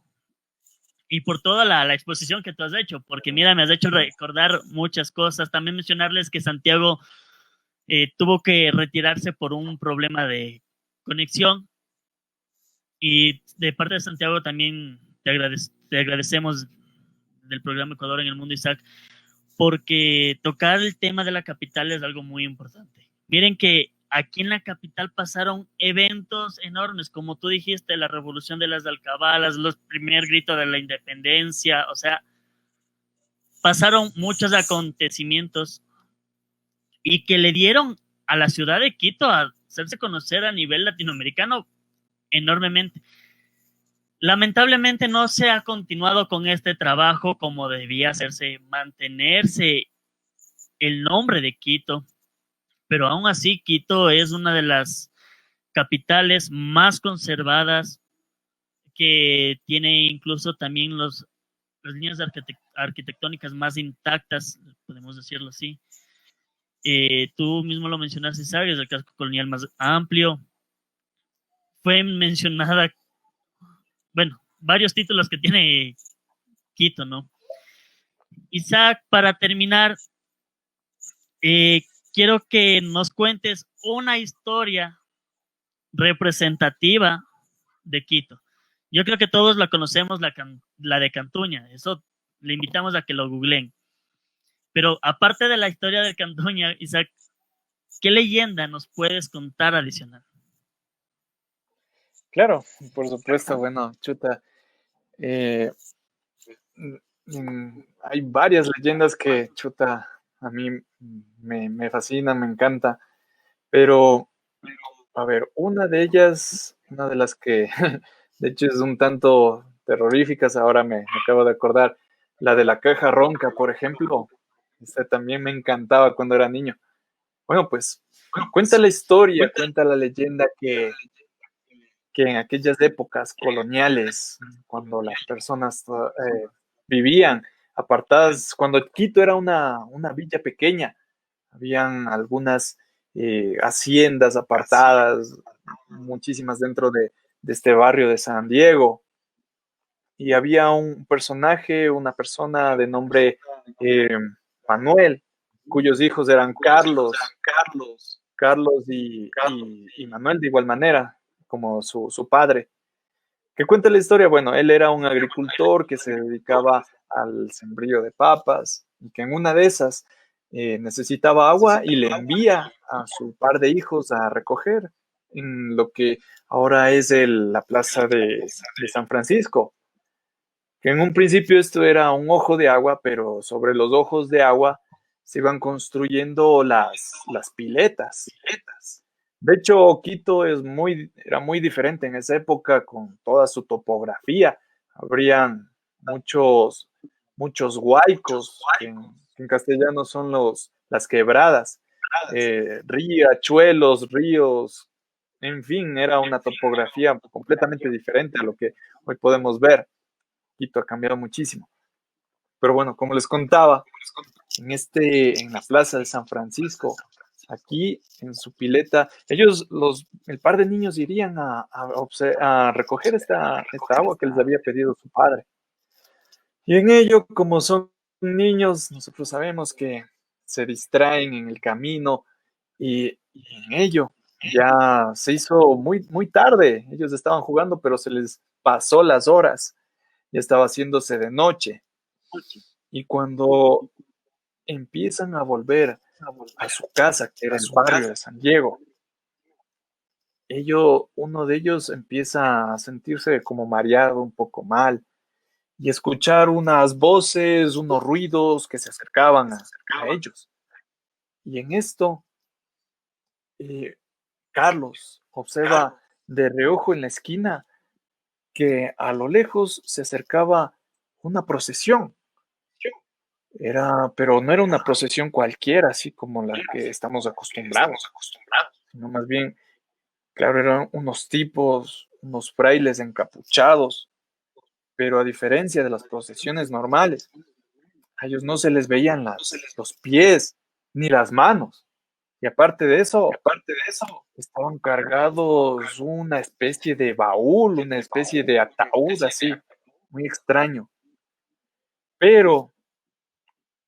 y por toda la exposición que tú has hecho, porque mira, me has hecho recordar muchas cosas. También mencionarles que Santiago tuvo que retirarse por un problema de conexión y de parte de Santiago también te agradecemos del programa Ecuador en el Mundo, Isaac, porque tocar el tema de la capital es algo muy importante. Miren que aquí en la capital pasaron eventos enormes, como tú dijiste, la revolución de las alcabalas, los primer gritos de la independencia, o sea, pasaron muchos acontecimientos y que le dieron a la ciudad de Quito a hacerse conocer a nivel latinoamericano enormemente. Lamentablemente no se ha continuado con este trabajo como debía hacerse, mantenerse el nombre de Quito, pero aún así Quito es una de las capitales más conservadas, que tiene incluso también las líneas arquitectónicas más intactas, podemos decirlo así. Tú mismo lo mencionaste, ¿sabes? El casco colonial más amplio. Fue mencionada, bueno, varios títulos que tiene Quito, ¿no? Isaac, para terminar, quiero que nos cuentes una historia representativa de Quito. Yo creo que todos la conocemos, la de Cantuña. Eso le invitamos a que lo googleen. Pero aparte de la historia de Cantuña, Isaac, ¿qué leyenda nos puedes contar adicional? Claro, por supuesto, bueno, chuta. eh, Hay varias leyendas que, chuta, a mí me fascina, me encanta, pero, a ver, una de ellas, una de las que, de hecho, es un tanto terroríficas, ahora me acabo de acordar, la de la caja ronca, por ejemplo, esta también me encantaba cuando era niño. Bueno, pues, cuenta la historia, cuenta la leyenda que en aquellas épocas coloniales, cuando las personas vivían apartadas, cuando Quito era una villa pequeña, habían algunas haciendas apartadas, muchísimas dentro de este barrio de San Diego, y había un personaje, una persona de nombre eh, Manuel, cuyos hijos eran Carlos y Manuel de igual manera, como su padre. ¿Qué cuenta la historia? Bueno, él era un agricultor que se dedicaba al sembrío de papas y que en una de esas necesitaba agua y le envía a su par de hijos a recoger en lo que ahora es la plaza de San Francisco. Que en un principio esto era un ojo de agua, pero sobre los ojos de agua se iban construyendo las piletas. De hecho, Quito era muy diferente en esa época con toda su topografía. Habrían muchos huaicos, que en castellano son las quebradas, riachuelos, ríos, en fin, era una topografía completamente diferente a lo que hoy podemos ver. Quito ha cambiado muchísimo. Pero bueno, como les contaba, en la plaza de San Francisco, aquí en su pileta, el par de niños irían a recoger esta agua que les había pedido su padre. Y en ello, como son niños, nosotros sabemos que se distraen en el camino y en ello ya se hizo muy, muy tarde. Ellos estaban jugando, pero se les pasó las horas. Ya estaba haciéndose de noche. Y cuando empiezan a volver a su casa, que era el barrio de San Diego, uno de ellos empieza a sentirse como mareado, un poco mal, y escuchar unas voces, unos ruidos que se acercaban a ellos. Y en esto, eh, Carlos observa de reojo en la esquina que a lo lejos se acercaba una procesión. Pero no era una procesión cualquiera, así como la que estamos acostumbrados, sino más bien, claro, eran unos tipos, unos frailes encapuchados, pero a diferencia de las procesiones normales, a ellos no se les veían los pies ni las manos. Y aparte de eso, estaban cargados una especie de baúl, una especie de ataúd así, muy extraño. Pero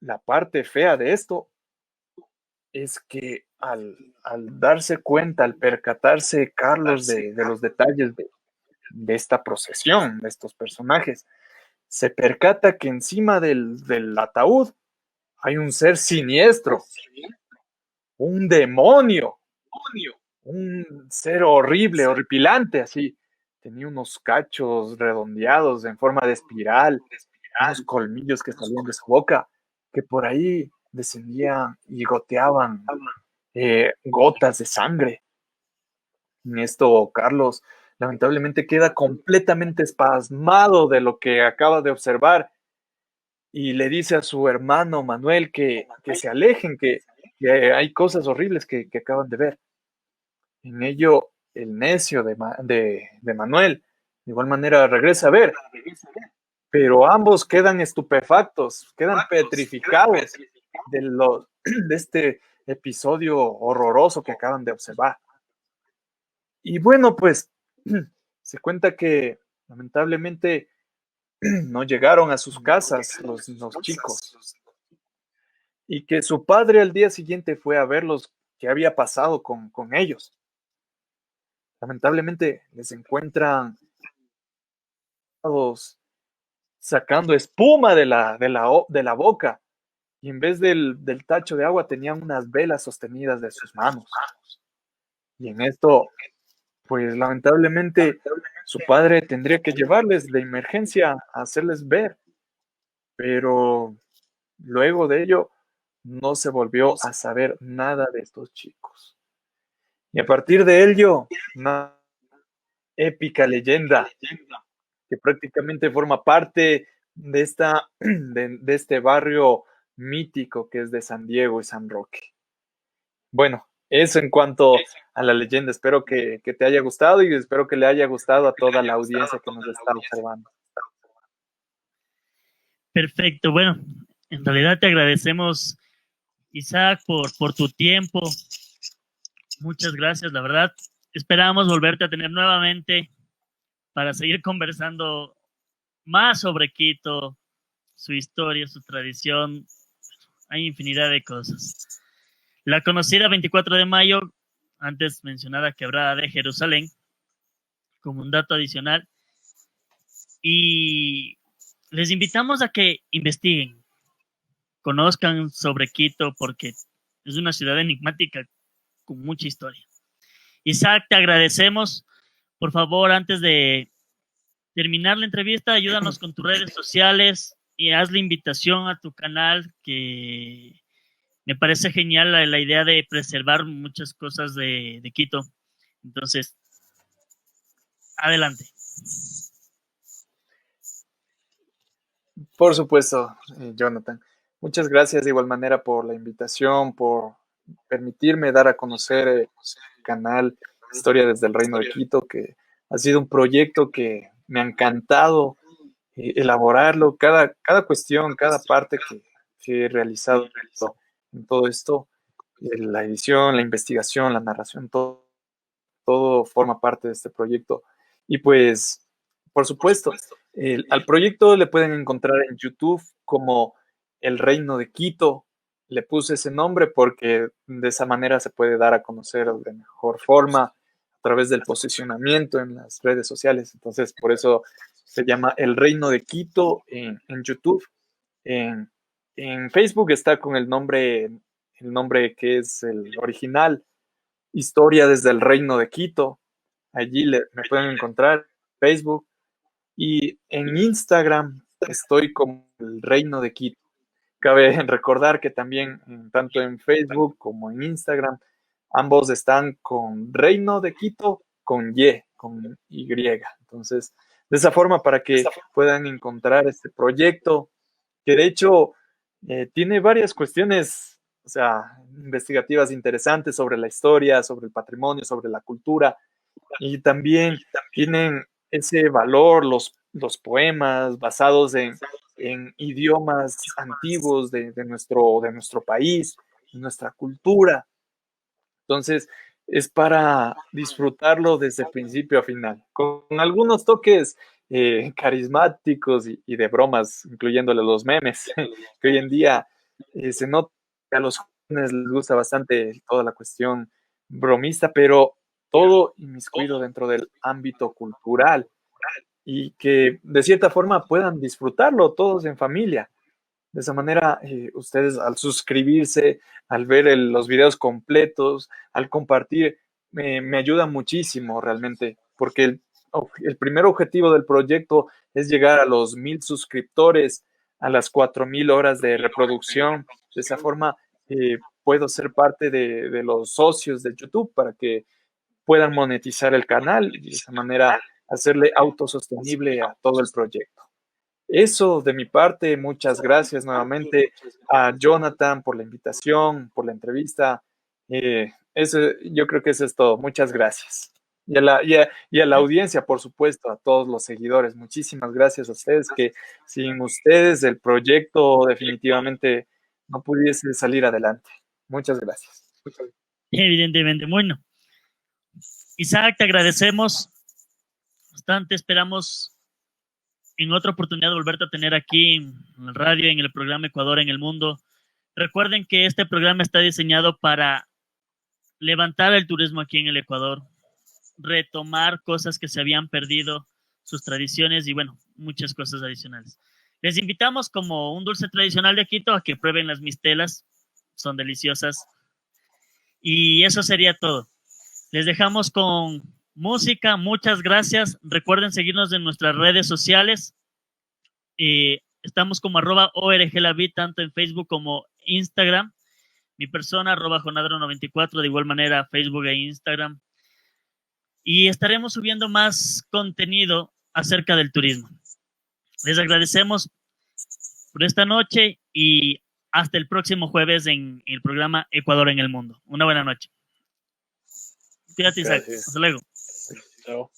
la parte fea de esto es que al darse cuenta, al percatarse Carlos de los detalles de esta procesión, de estos personajes, se percata que encima del ataúd hay un ser siniestro, un demonio, un ser horrible, horripilante, así. Tenía unos cachos redondeados en forma de espiral, unos colmillos que salían de su boca, que por ahí descendían y goteaban gotas de sangre. En esto, Carlos lamentablemente queda completamente espasmado de lo que acaba de observar y le dice a su hermano Manuel que se alejen, que hay cosas horribles que acaban de ver. En ello, el necio de Manuel, de igual manera, regresa a ver, pero ambos quedan estupefactos, quedan petrificados de este episodio horroroso que acaban de observar. Y bueno, pues se cuenta que lamentablemente no llegaron a sus casas los chicos y que su padre al día siguiente fue a verlos qué había pasado con ellos. lamentablemente les encuentran sacando espuma de la boca, y en vez del tacho de agua tenían unas velas sostenidas de sus manos. Y en esto, pues lamentablemente, su padre tendría que llevarles de emergencia a hacerles ver, pero luego de ello no se volvió a saber nada de estos chicos. Y a partir de ello, una épica leyenda que prácticamente forma parte de este barrio mítico que es de San Diego y San Roque. Bueno, eso en cuanto a la leyenda. Espero que te haya gustado y espero que le haya gustado a toda la audiencia que nos está observando. Perfecto. Bueno, en realidad te agradecemos, Isaac, por tu tiempo. Muchas gracias, la verdad. Esperamos volverte a tener nuevamente para seguir conversando más sobre Quito, su historia, su tradición. Hay infinidad de cosas. La conocida 24 de mayo, antes mencionada Quebrada de Jerusalén, como un dato adicional. Y les invitamos a que investiguen, conozcan sobre Quito, porque es una ciudad enigmática con mucha historia. Isaac, te agradecemos. Por favor, antes de terminar la entrevista, ayúdanos con tus redes sociales y haz la invitación a tu canal, que me parece genial la idea de preservar muchas cosas de Quito. Entonces, adelante. Por supuesto, Jonathan. Muchas gracias de igual manera por la invitación, por permitirme dar a conocer el canal Historia desde el Reino de Quito, que ha sido un proyecto que me ha encantado elaborarlo, cada cuestión, cada parte que he realizado en todo esto, la edición, la investigación, la narración, todo forma parte de este proyecto. Y pues, por supuesto, al proyecto le pueden encontrar en YouTube como El Reino de Quito. Le puse ese nombre porque de esa manera se puede dar a conocer de mejor forma a través del posicionamiento en las redes sociales. Entonces, por eso se llama El Reino de Quito en YouTube. En, en Facebook está con el nombre que es el original, Historia desde el Reino de Quito. Allí me pueden encontrar en Facebook, y en Instagram estoy como el Reino de Quito. Cabe recordar que también tanto en Facebook como en Instagram ambos están con Reino de Quito con Y. Entonces, de esa forma, para que puedan encontrar este proyecto, que de hecho tiene varias cuestiones, o sea, investigativas interesantes sobre la historia, sobre el patrimonio, sobre la cultura, y también tienen ese valor los poemas basados en idiomas antiguos de nuestro país, de nuestra cultura. Entonces, es para disfrutarlo desde principio a final, con algunos toques carismáticos y de bromas, incluyéndole los memes, que hoy en día se nota que a los jóvenes les gusta bastante toda la cuestión bromista, pero todo inmiscuido dentro del ámbito cultural, y que de cierta forma puedan disfrutarlo todos en familia. De esa manera, ustedes al suscribirse, al ver los videos completos, al compartir, me ayuda muchísimo realmente, porque el primer objetivo del proyecto es llegar a los 1,000 suscriptores, a las 4,000 horas de reproducción. De esa forma, puedo ser parte de los socios de YouTube para que puedan monetizar el canal y de esa manera hacerle autosostenible a todo el proyecto. Eso de mi parte, muchas gracias nuevamente a Jonathan por la invitación, por la entrevista. Yo creo que eso es todo. Muchas gracias. Y a la audiencia, por supuesto, a todos los seguidores. Muchísimas gracias a ustedes, que sin ustedes el proyecto definitivamente no pudiese salir adelante. Muchas gracias. Evidentemente. Bueno, Isaac, te agradecemos bastante. Esperamos en otra oportunidad volverte a tener aquí en la radio, en el programa Ecuador en el Mundo. Recuerden que este programa está diseñado para levantar el turismo aquí en el Ecuador, retomar cosas que se habían perdido, sus tradiciones y bueno, muchas cosas adicionales. Les invitamos como un dulce tradicional de Quito a que prueben las mistelas, son deliciosas. Y eso sería todo. Les dejamos con música, muchas gracias. Recuerden seguirnos en nuestras redes sociales. Estamos como @orglavid, tanto en Facebook como Instagram. Mi persona, @jonadro94, de igual manera Facebook e Instagram. Y estaremos subiendo más contenido acerca del turismo. Les agradecemos por esta noche y hasta el próximo jueves en el programa Ecuador en el Mundo. Una buena noche. Cuídate, Isaac. Gracias. Hasta luego. Chao.